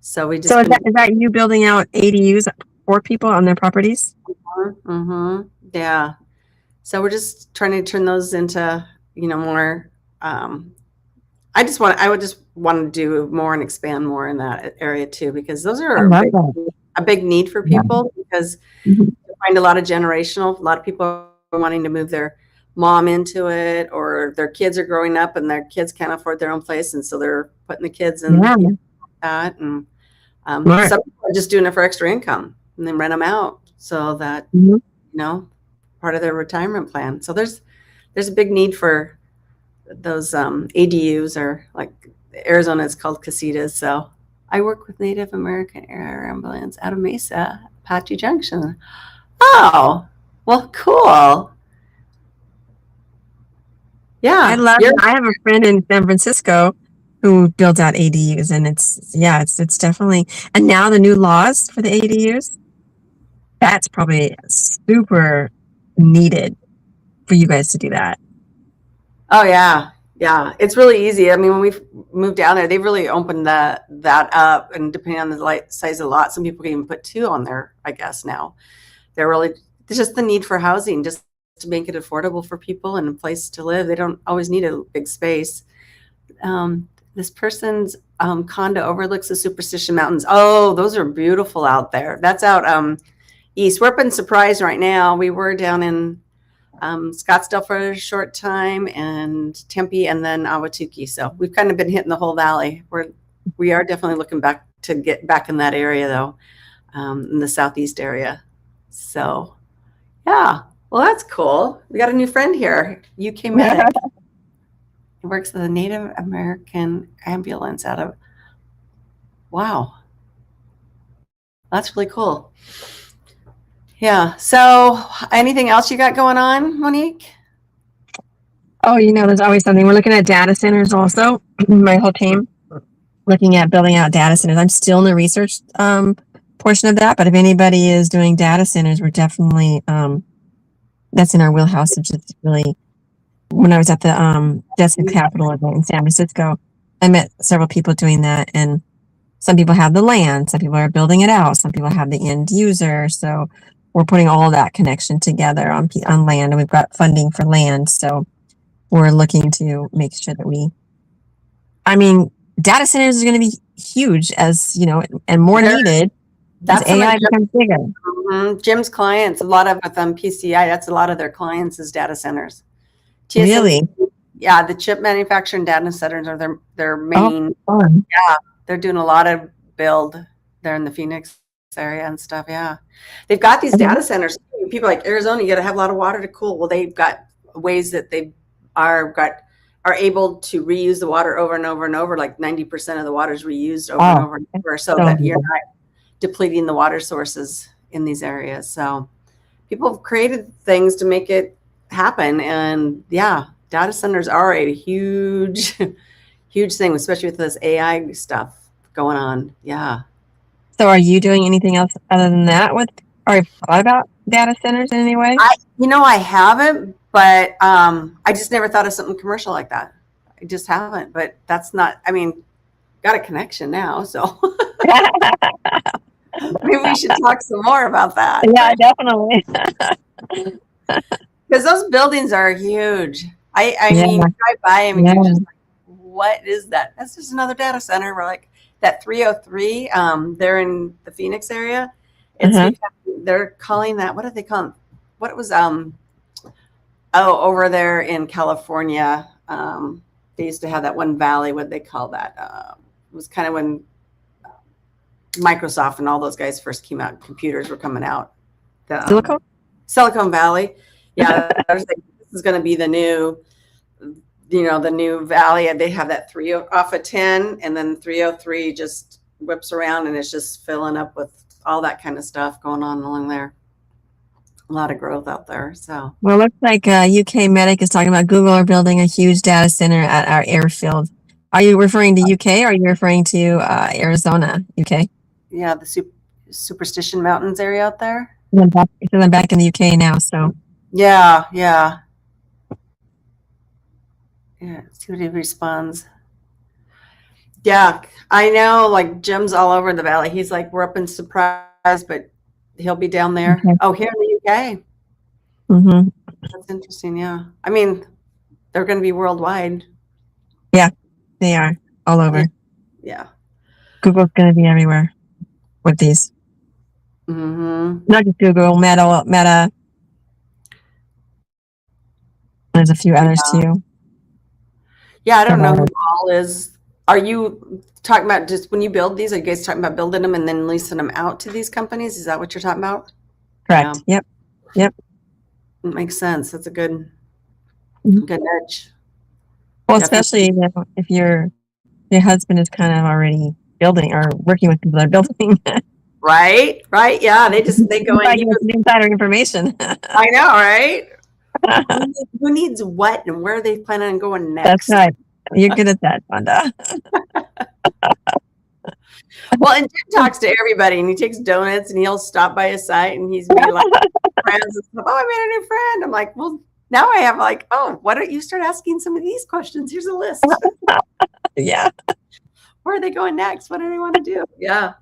[SPEAKER 1] So we just.
[SPEAKER 2] So is that you building out ADUs for people on their properties?
[SPEAKER 1] Mm-hmm. Yeah. So we're just trying to turn those into, more. I would just want to do more and expand more in that area too, because those are a big need for people because you find a lot of people are wanting to move their mom into it, or their kids are growing up and their kids can't afford their own place. And so they're putting the kids in that. And some people are just doing it for extra income and then rent them out so that, part of their retirement plan. So there's a big need for those ADUs, or like Arizona is called casitas. So I work with Native American Air Ambulance out of Mesa, Apache Junction. Oh, well, cool. Yeah.
[SPEAKER 2] I have a friend in San Francisco who builds out ADUs, and it's definitely, and now the new laws for the ADUs, that's probably super needed for you guys to do that.
[SPEAKER 1] Oh yeah. It's really easy. I mean, when we moved down there, they really opened that up, and depending on the size of the lot, some people can even put 2 on there, I guess. Now there's just the need for housing, just to make it affordable for people and a place to live. They don't always need a big space. This person's condo overlooks the Superstition Mountains. Oh, those are beautiful out there. That's out east. We're up in Surprise right now. We were down in Scottsdale for a short time, and Tempe, and then Ahwatukee. So we've kind of been hitting the whole valley. We are definitely looking back to get back in that area though, in the southeast area. So yeah, well, that's cool. We got a new friend here, UK Medic. He works for the Native American Ambulance out of. Wow, that's really cool. Yeah. So anything else you got going on, Monique?
[SPEAKER 2] Oh, there's always something. We're looking at data centers also. My whole team looking at building out data centers. I'm still in the research portion of that, but if anybody is doing data centers, we're definitely that's in our wheelhouse. It's just really, when I was at the Desert Capital event in San Francisco, I met several people doing that, and some people have the land, some people are building it out, some people have the end user. So we're putting all of that connection together on land, and we've got funding for land. So we're looking to make sure that data centers is going to be huge, as and more needed. That's AI becomes bigger.
[SPEAKER 1] Mm-hmm. Jim's clients, a lot of them PCI, that's a lot of their clients is data centers.
[SPEAKER 2] Really?
[SPEAKER 1] Yeah, the chip manufacturing data centers are their main. Yeah, they're doing a lot of build there in the Phoenix area and stuff. Yeah, they've got these data centers. people are like Arizona, you got to have a lot of water to cool. Well, they've got ways that they are able to reuse the water over and over and over. Like 90% of the water is reused over and over and over, so that you're not depleting the water sources in these areas. So people have created things to make it happen. And yeah, data centers are a huge, huge thing, especially with this AI stuff going on. Yeah.
[SPEAKER 3] So are you doing anything else other than that or have you thought about data centers in any way?
[SPEAKER 1] I haven't, but I just never thought of something commercial like that. I just haven't, but that's not, got a connection now. So maybe we should talk some more about that.
[SPEAKER 3] Yeah, definitely.
[SPEAKER 1] Because those buildings are huge. I mean, you drive by them and you're just like, what is that? That's just another data center. We're like, that 303, they're in the Phoenix area. It's they're calling that, what do they call it? What it was, over there in California, they used to have that one valley. What they call that? It was kind of when Microsoft and all those guys first came out, computers were coming out. Silicon Valley. Yeah, I was like, this is going to be the new, the new valley. And they have that 3 off of 10, and then 303 just whips around, and it's just filling up with all that kind of stuff going on along there. A lot of growth out there. So,
[SPEAKER 3] well, it looks like UK Medic is talking about Google are building a huge data center at our airfield. Are you referring to UK or are you referring to Arizona, UK?
[SPEAKER 1] Yeah, the Superstition Mountains area out there.
[SPEAKER 3] I'm back in the UK now, so.
[SPEAKER 1] Yeah. See what he responds. Yeah, I know, like Jim's all over the valley. He's like, we're up in Surprise, but he'll be down there. Okay. Oh, here in the UK.
[SPEAKER 3] Mm-hmm.
[SPEAKER 1] That's interesting, yeah. I mean, they're going to be worldwide.
[SPEAKER 3] Yeah, they are all over.
[SPEAKER 1] Yeah.
[SPEAKER 3] Google's going to be everywhere with these.
[SPEAKER 1] Mm-hmm.
[SPEAKER 3] Not just Google, Meta. There's a few others too.
[SPEAKER 1] Yeah, I don't know who all is. Are you talking about just when you build these? Are you guys talking about building them and then leasing them out to these companies? Is that what you're talking about?
[SPEAKER 3] Correct. Yeah. Yep.
[SPEAKER 1] It makes sense. That's a good niche.
[SPEAKER 3] Well, definitely. Especially if your husband is kind of already building or working with people that are building.
[SPEAKER 1] Right. Yeah. They go in.
[SPEAKER 3] Insider information.
[SPEAKER 1] I know, right? Who needs what and where are they planning on going next?
[SPEAKER 3] That's right. You're good at that, Donda.
[SPEAKER 1] Well, and Jim talks to everybody, and he takes donuts, and he'll stop by his site, and he's be like, friends and stuff. Oh, I made a new friend. I'm like, well, now I have like, oh, why don't you start asking some of these questions? Here's a list.
[SPEAKER 3] Yeah.
[SPEAKER 1] Where are they going next? What do they want to do? Yeah.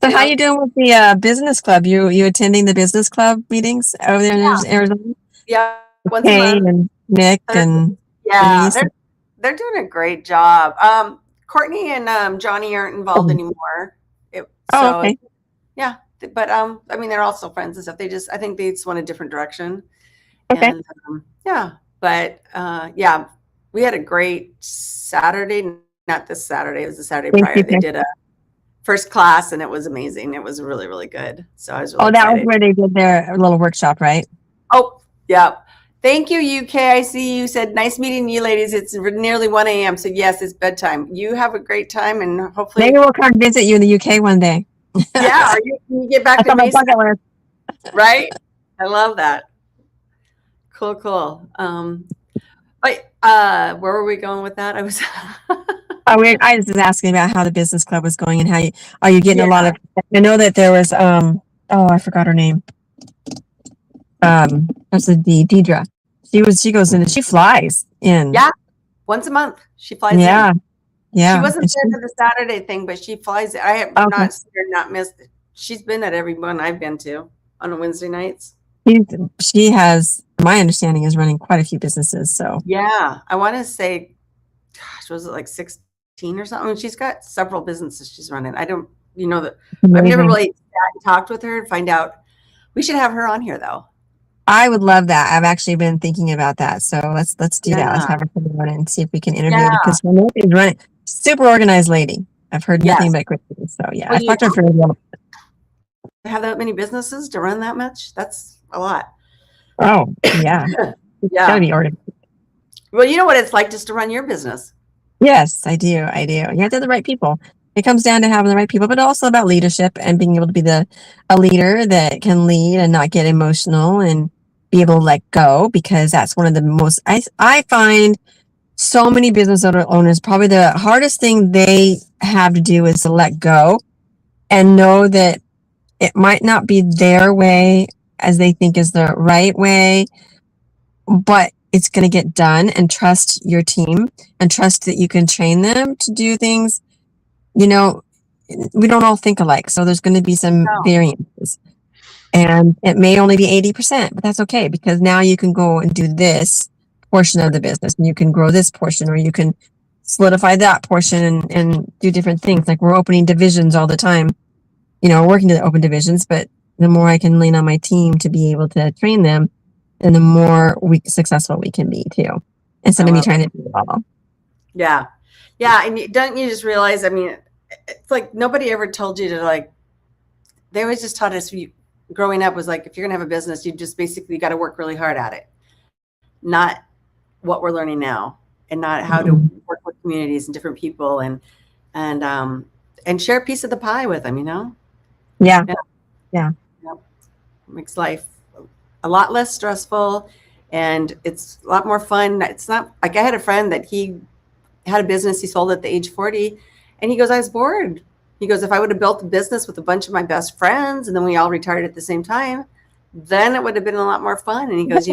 [SPEAKER 3] So how you doing with the business club? You attending the business club meetings over there in Arizona?
[SPEAKER 1] Yeah. Once a month.
[SPEAKER 3] And Nick and
[SPEAKER 1] they're doing a great job. Courtney and Johnny aren't involved anymore. Okay. Yeah, but I mean, they're also friends and stuff. I think they just went a different direction.
[SPEAKER 3] Okay.
[SPEAKER 1] And yeah, we had a great Saturday. Not this Saturday. It was the Saturday prior. They did a first class, and it was amazing. It was really, really good. So I was really excited.
[SPEAKER 3] Was where they did their little workshop, right?
[SPEAKER 1] Oh, yeah. Thank you, UK. I see you said, nice meeting you ladies. It's nearly 1 a.m. So yes, it's bedtime. You have a great time, and hopefully
[SPEAKER 3] maybe we'll come visit you in the UK one day.
[SPEAKER 1] Yeah, can you get back to Mesa? Right? I love that. Cool. But where were we going with that? I was
[SPEAKER 3] I was just asking about how the business club was going and how are you getting a lot of. I know that there was I forgot her name. That's the Deidre. She goes in and she flies in.
[SPEAKER 1] Yeah, once a month she flies in.
[SPEAKER 3] Yeah.
[SPEAKER 1] She wasn't there for the Saturday thing, but she flies. I have not missed it. She's been at every one I've been to on Wednesday nights.
[SPEAKER 3] She has, my understanding, is running quite a few businesses. So
[SPEAKER 1] yeah, I want to say, gosh, was it like 16 or something? She's got several businesses she's running. I don't, that I've never really talked with her to find out. We should have her on here though.
[SPEAKER 3] I would love that. I've actually been thinking about that. So let's do that. Let's have her come on and see if we can interview her because Monique is running. Super organized lady. I've heard nothing but great things. So yeah, I've talked to her for a while.
[SPEAKER 1] Have that many businesses to run that much? That's a lot.
[SPEAKER 3] Oh, yeah. It's
[SPEAKER 1] Yeah.
[SPEAKER 3] gotta be organized.
[SPEAKER 1] Well, you know what it's like just to run your business.
[SPEAKER 3] Yes, I do. I do. You have to have the right people. It comes down to having the right people, but also about leadership and being able to be a leader that can lead and not get emotional and be able to let go, because that's one of the most I find so many business owners, probably the hardest thing they have to do is to let go and know that it might not be their way as they think is the right way, but it's going to get done, and trust your team and trust that you can train them to do things. You know, we don't all think alike. So there's going to be some
[SPEAKER 1] No.
[SPEAKER 3] variances, and it may only be 80%, but that's okay, because now you can go and do this portion of the business and you can grow this portion, or you can solidify that portion and do different things. Like we're opening divisions all the time, working to open divisions, but the more I can lean on my team to be able to train them, then the more successful we can be too, instead of me trying to do it all.
[SPEAKER 1] Yeah. Yeah. And don't you just realize, I mean, it's like nobody ever told you to, like, they always just taught us growing up was like, if you're going to have a business, you just basically got to work really hard at it. Not what we're learning now, and not how to work with communities and different people and share a piece of the pie with them,
[SPEAKER 3] Yeah.
[SPEAKER 1] Makes life a lot less stressful, and it's a lot more fun. It's not like, I had a friend that he had a business, he sold at the age 40, and he goes, I was bored. He goes, if I would have built a business with a bunch of my best friends and then we all retired at the same time, then it would have been a lot more fun. And he goes,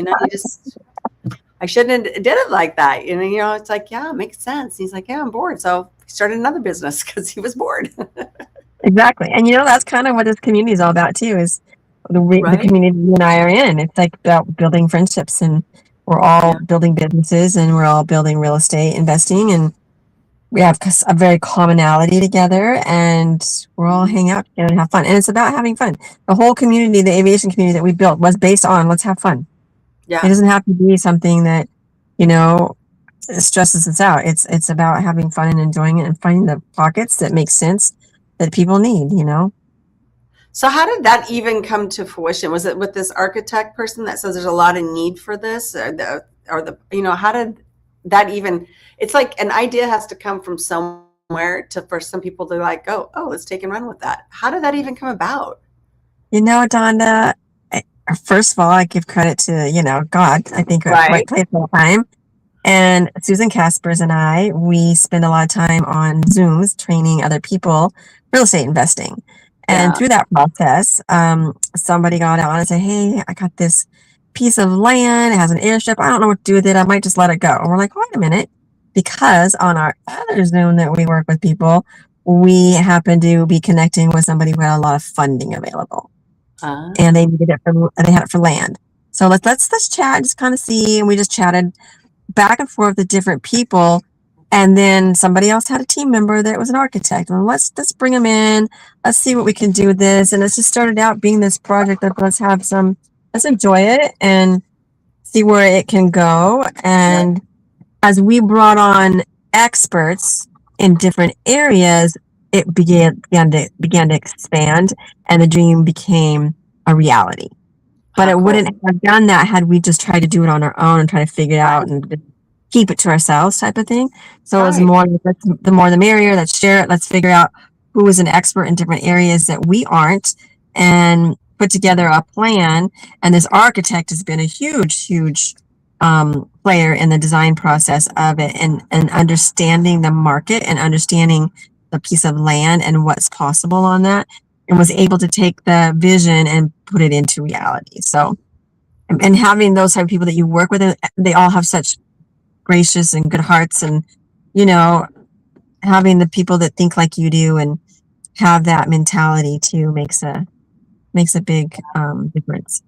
[SPEAKER 1] I shouldn't have did it like that. And it's like, yeah, it makes sense. He's like, yeah, I'm bored. So he started another business because he was bored.
[SPEAKER 3] Exactly. And that's kind of what this community is all about too, is the community you and I are in. It's like about building friendships, and we're all building businesses, and we're all building real estate investing, and we have a very commonality together, and we're all hang out together and have fun. And it's about having fun. The whole community, the aviation community that we built, was based on let's have fun.
[SPEAKER 1] Yeah.
[SPEAKER 3] It doesn't have to be something that, stresses us out. It's about having fun and enjoying it and finding the pockets that make sense that people need,
[SPEAKER 1] So how did that even come to fruition? Was it with this architect person that says there's a lot of need for this, or how did that even, it's like an idea has to come from somewhere for some people to like, oh, let's take and run with that. How did that even come about?
[SPEAKER 3] Donda, first of all, I give credit to, God. I think we're at the right place all the time. And Susan Caspers and I, we spend a lot of time on Zooms training other people real estate investing. And through that process, somebody got on and said, hey, I got this piece of land. It has an airstrip. I don't know what to do with it. I might just let it go. And we're like, wait a minute. Because on our other Zoom that we work with people, we happen to be connecting with somebody who had a lot of funding available. And they needed it they had it for land. So let's chat, just kind of see. And we just chatted back and forth with different people. And then somebody else had a team member that was an architect. And let's bring them in. Let's see what we can do with this. And it's just started out being this project that let's enjoy it and see where it can go. And as we brought on experts in different areas, it began to expand, and the dream became a reality. But it wouldn't have done that had we just tried to do it on our own and try to figure it out and keep it to ourselves type of thing. So it was more, the more the merrier. Let's share it. Let's figure out who is an expert in different areas that we aren't, and put together a plan. And this architect has been a huge player in the design process of it, and understanding the market and understanding the piece of land and what's possible on that, and was able to take the vision and put it into reality. So, and having those type of people that you work with, they all have such gracious and good hearts, and having the people that think like you do and have that mentality too makes a big difference.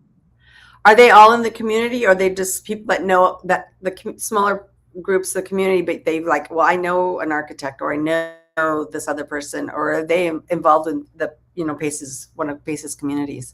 [SPEAKER 1] Are they all in the community, or are they just people that know that the smaller groups, the community, but they like, well, I know an architect, or I know this other person, or are they involved in the one of Pace's communities?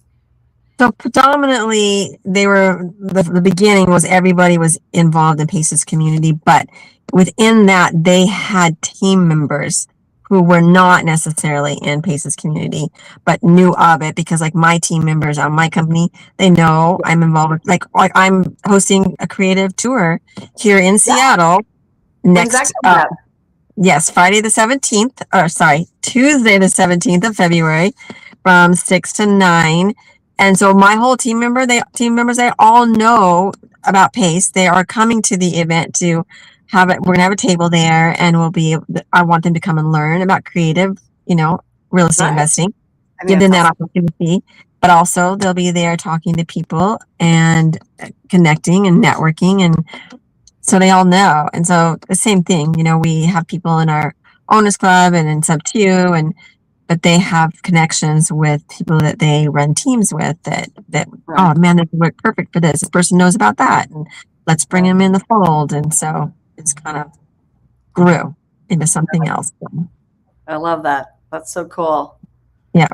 [SPEAKER 3] So predominantly, they were the beginning was everybody was involved in Pace's community, but within that, they had team members who were not necessarily in Pace's community, but knew of it because like my team members on my company, they know I'm involved with like I'm hosting a creative tour here in Seattle
[SPEAKER 1] When's that
[SPEAKER 3] next,
[SPEAKER 1] coming up?
[SPEAKER 3] yes, Friday the 17th, or sorry, Tuesday the 17th of February from 6 to 9. And so my whole team members, they all know about Pace. They are coming to the event to have it. We're gonna have a table there, and I want them to come and learn about creative, real estate
[SPEAKER 1] Nice.
[SPEAKER 3] investing.
[SPEAKER 1] I
[SPEAKER 3] Give
[SPEAKER 1] think
[SPEAKER 3] them
[SPEAKER 1] that's
[SPEAKER 3] that
[SPEAKER 1] awesome.
[SPEAKER 3] opportunity, but also they'll be there talking to people and connecting and networking, and so they all know. And so the same thing, we have people in our owners club and in sub 2, but they have connections with people that they run teams with that
[SPEAKER 1] Right.
[SPEAKER 3] oh man, this would work perfect for this. This person knows about that, and let's bring them in the fold. And so it's kind of grew into something else.
[SPEAKER 1] I love that. That's so cool.
[SPEAKER 3] Yeah.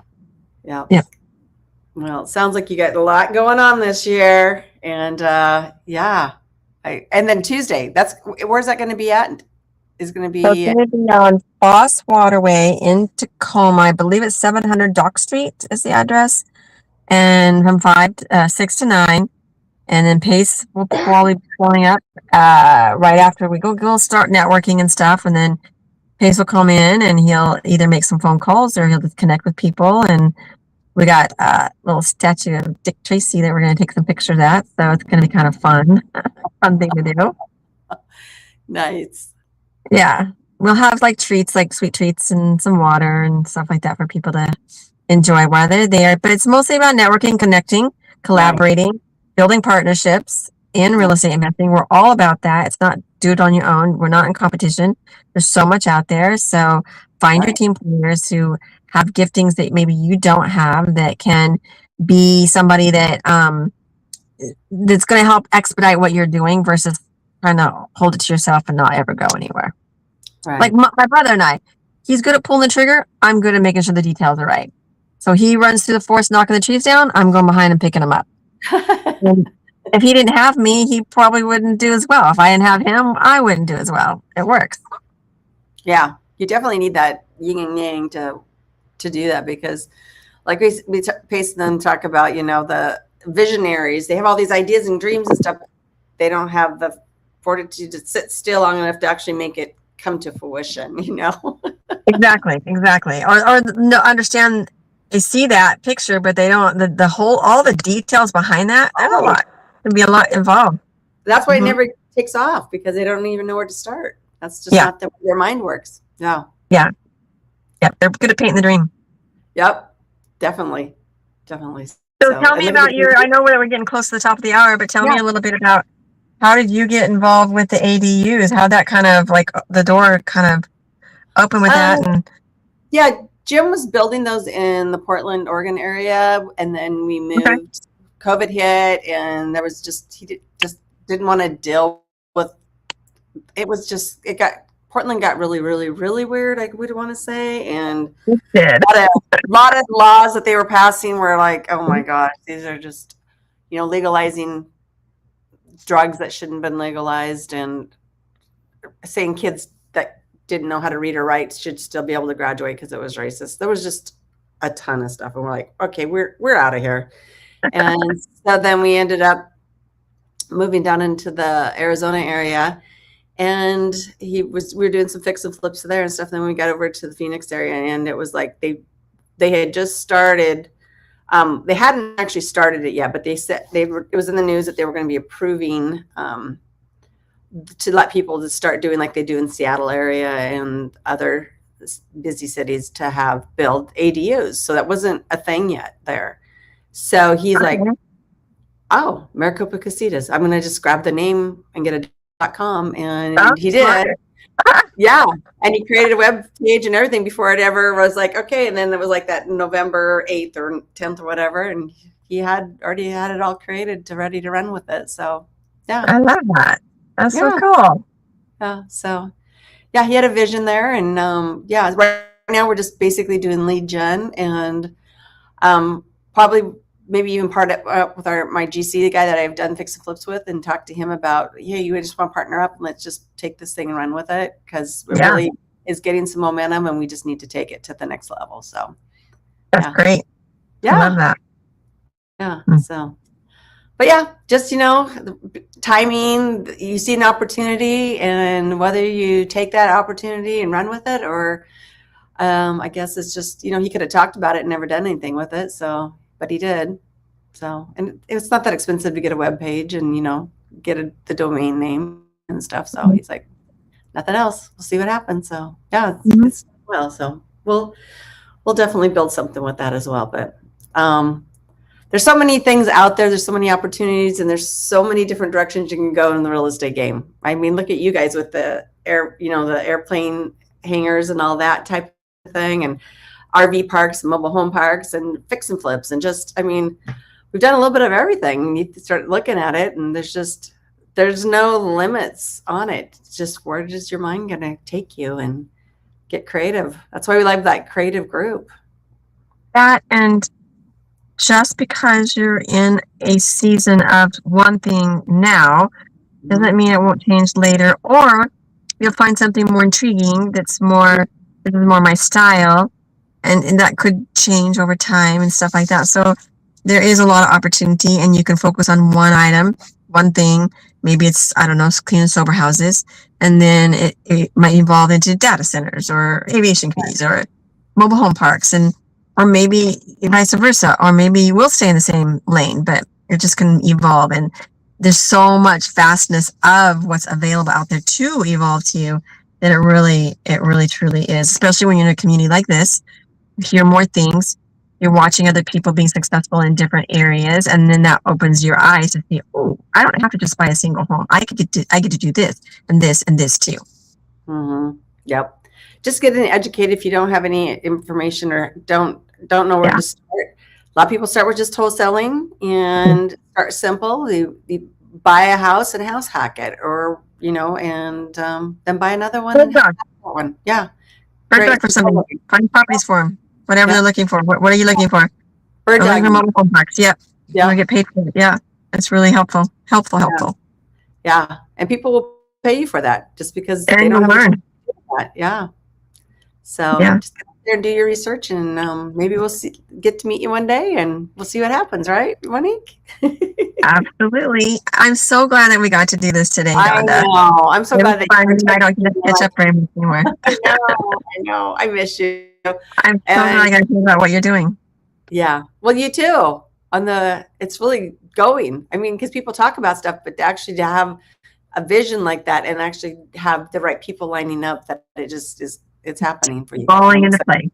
[SPEAKER 1] Yeah.
[SPEAKER 3] Yeah.
[SPEAKER 1] Well, it sounds like you got a lot going on this year. And yeah. And then Tuesday, where's that going to be at? Is going to be
[SPEAKER 3] So it's going to be on Foss Waterway in Tacoma. I believe it's 700 Dock Street is the address. And from 6 to 9. And then Pace will probably be pulling up right after we'll start networking and stuff. And then Pace will come in and he'll either make some phone calls or he'll just connect with people. And we got a little statue of Dick Tracy that we're going to take some pictures at. So it's going to be kind of fun thing to do.
[SPEAKER 1] Nice.
[SPEAKER 3] Yeah. We'll have like treats, like sweet treats and some water and stuff like that for people to enjoy while they're there. But it's mostly about networking, connecting, collaborating, building partnerships in real estate investing. We're all about that. It's not do it on your own. We're not in competition. There's so much out there. So find your team players who have giftings that maybe you don't have that can be somebody that that's going to help expedite what you're doing versus trying to hold it to yourself and not ever go anywhere.
[SPEAKER 1] Right.
[SPEAKER 3] Like my brother and I, he's good at pulling the trigger. I'm good at making sure the details are right. So he runs through the forest, knocking the trees down. I'm going behind and picking them up. And if he didn't have me, he probably wouldn't do as well. If I didn't have him, I wouldn't do as well. It works.
[SPEAKER 1] Yeah, you definitely need that yin and yang to do that, because like we Pace them talk about, the visionaries, they have all these ideas and dreams and stuff. They don't have the fortitude to sit still long enough to actually make it come to fruition,
[SPEAKER 3] Exactly. Or no, understand, they see that picture, but they don't, all the details behind that, there's a lot. There'd be a lot involved.
[SPEAKER 1] That's why it never takes off, because they don't even know where to start. That's just not the way their mind works. Yeah.
[SPEAKER 3] Yeah. Yep. They're good at painting the dream.
[SPEAKER 1] Yep. Definitely.
[SPEAKER 3] So tell me about I know we're getting close to the top of the hour, but tell me a little bit about how did you get involved with the ADUs? How that kind of like the door kind of open with that? And
[SPEAKER 1] yeah, Jim was building those in the Portland, Oregon area, and then we moved. Okay. COVID hit, and there was he didn't want to deal with it. Portland got really, really, really weird, I would want to say, and a lot of laws that they were passing were like, oh my gosh, these are just legalizing drugs that shouldn't have been legalized, and saying kids that didn't know how to read or write should still be able to graduate because it was racist. There was just a ton of stuff, and we're like, okay, we're out of here. And so then we ended up moving down into the Arizona area, and we were doing some fix and flips there and stuff. And then we got over to the Phoenix area, and it was like they had just started. They hadn't actually started it yet, but they said it was in the news that they were going to be approving to let people to start doing like they do in Seattle area and other busy cities to build ADUs. So that wasn't a thing yet there. So he's like, oh, Maricopa Casitas. I'm going to just grab the name and get a .com. And he did. Yeah. And he created a web page and everything before it ever was like, okay. And then it was like that November 8th or 10th or whatever. And he had already had it all created ready to run with it. So yeah.
[SPEAKER 3] I love that. That's so cool.
[SPEAKER 1] Yeah. So yeah, he had a vision there. And right now we're just basically doing lead gen, and probably maybe even part with my GC, the guy that I've done fix and flips with, and talk to him about, you just want to partner up and let's just take this thing and run with it, because is getting some momentum, and we just need to take it to the next level. So
[SPEAKER 3] that's great.
[SPEAKER 1] Yeah.
[SPEAKER 3] I love that.
[SPEAKER 1] Yeah. So, but yeah, just, timing, you see an opportunity, and whether you take that opportunity and run with it, or I guess it's just, he could have talked about it and never done anything with it. So, but he did. So, and it's not that expensive to get a web page and, get the domain name and stuff. So he's like, nothing else. We'll see what happens. So yeah, it's well, so we'll definitely build something with that as well. But, there's so many things out there. There's so many opportunities, and there's so many different directions you can go in the real estate game. I mean, look at you guys with the the airplane hangars and all that type of thing, and RV parks, and mobile home parks, and fix and flips, and just, I mean, we've done a little bit of everything. You start looking at it, and there's no limits on it. It's just, where is your mind going to take you, and get creative. That's why we like that creative group.
[SPEAKER 3] That, and just because you're in a season of one thing now doesn't mean it won't change later, or you'll find something more intriguing this is more my style, and that could change over time and stuff like that. So there is a lot of opportunity, and you can focus on one item, one thing. Maybe it's, I don't know, clean and sober houses, and then it might evolve into data centers or aviation communities or mobile home parks, or maybe vice versa, or maybe you will stay in the same lane, but you're just going to evolve. And there's so much vastness of what's available out there to evolve to you that it really truly is, especially when you're in a community like this. You hear more things, you're watching other people being successful in different areas, and then that opens your eyes to see, oh, I don't have to just buy a single home. I get to do this and this and this too.
[SPEAKER 1] Yep. Just getting educated. If you don't have any information or don't know where to start, a lot of people start with just wholesaling and start simple. You buy a house and house hack it, or and then buy another one. And hack that one. Yeah.
[SPEAKER 3] Bird dog for somebody. Find properties for them. Whatever they're looking for. What are you looking for?
[SPEAKER 1] Bird dog.
[SPEAKER 3] Mobile home parks. Yep. Yeah. You get paid for it. Yeah. It's really helpful. Helpful.
[SPEAKER 1] Yeah. And people will pay you for that just because
[SPEAKER 3] they don't have
[SPEAKER 1] learn. Yeah. So just get out there and do your research, and maybe we'll get to meet you one day, and we'll see what happens, right, Monique?
[SPEAKER 3] Absolutely. I'm so glad that we got to do this today, Donda.
[SPEAKER 1] I know. I'm so glad that
[SPEAKER 3] I don't get to catch up very much anymore.
[SPEAKER 1] I know. I miss you.
[SPEAKER 3] I'm so glad I got to hear about what you're doing.
[SPEAKER 1] Yeah. Well, you too. It's really going. I mean, because people talk about stuff, but actually to have a vision like that and actually have the right people lining up, that it just is. It's happening for you.
[SPEAKER 3] Falling into place.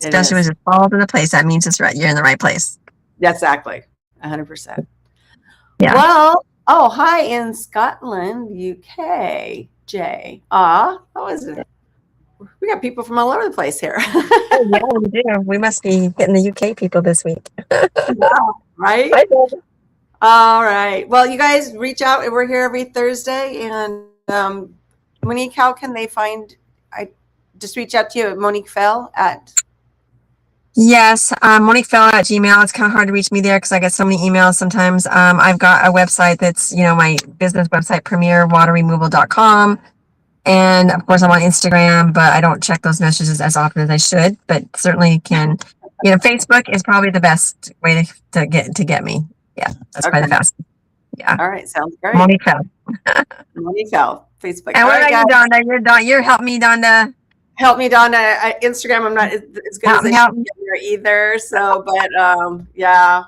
[SPEAKER 3] Especially when it falls into place, that means it's right. You're in the right place.
[SPEAKER 1] Exactly. 100%.
[SPEAKER 3] Yeah.
[SPEAKER 1] Well, hi in Scotland, UK, Jay. How is it? We got people from all over the place here.
[SPEAKER 3] Yeah, we do. We must be getting the UK people this week.
[SPEAKER 1] Right? All right. Well, you guys reach out. We're here every Thursday. And Monique, how can they find? I just reach out to you at Monique Fell at.
[SPEAKER 3] Yes, Monique Fell at Gmail. It's kind of hard to reach me there because I get so many emails sometimes. I've got a website that's, my business website, premierwaterremoval.com. And of course, I'm on Instagram, but I don't check those messages as often as I should. But certainly can, Facebook is probably the best way to get me. Yeah, that's probably the fastest. Yeah.
[SPEAKER 1] All right, sounds great.
[SPEAKER 3] Monique Fell.
[SPEAKER 1] Monique Fell, Facebook.
[SPEAKER 3] And what about you, Donda? You're help me, Donda.
[SPEAKER 1] Help me, Donda. Instagram, I'm not as good as I should be there either. So, but yeah,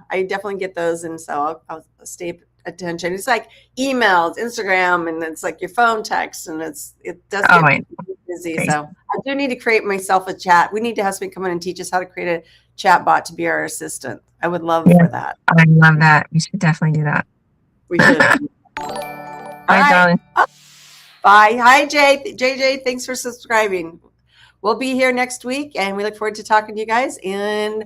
[SPEAKER 1] I definitely get those, and so I'll stay attention. It's like emails, Instagram, and it's like your phone text, and it does get busy. Crazy. So I do need to create myself a chat. We need to have somebody come in and teach us how to create a chat bot to be our assistant. I would love for that.
[SPEAKER 3] I love that. We should definitely do that.
[SPEAKER 1] We should.
[SPEAKER 3] Bye, darling.
[SPEAKER 1] Bye. Hi, JJ. Thanks for subscribing. We'll be here next week, and we look forward to talking to you guys. And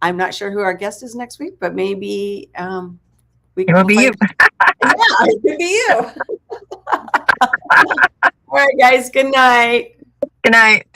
[SPEAKER 1] I'm not sure who our guest is next week, but maybe
[SPEAKER 3] it will be you.
[SPEAKER 1] Yeah, it could be you. All right, guys. Good night.
[SPEAKER 3] Good night.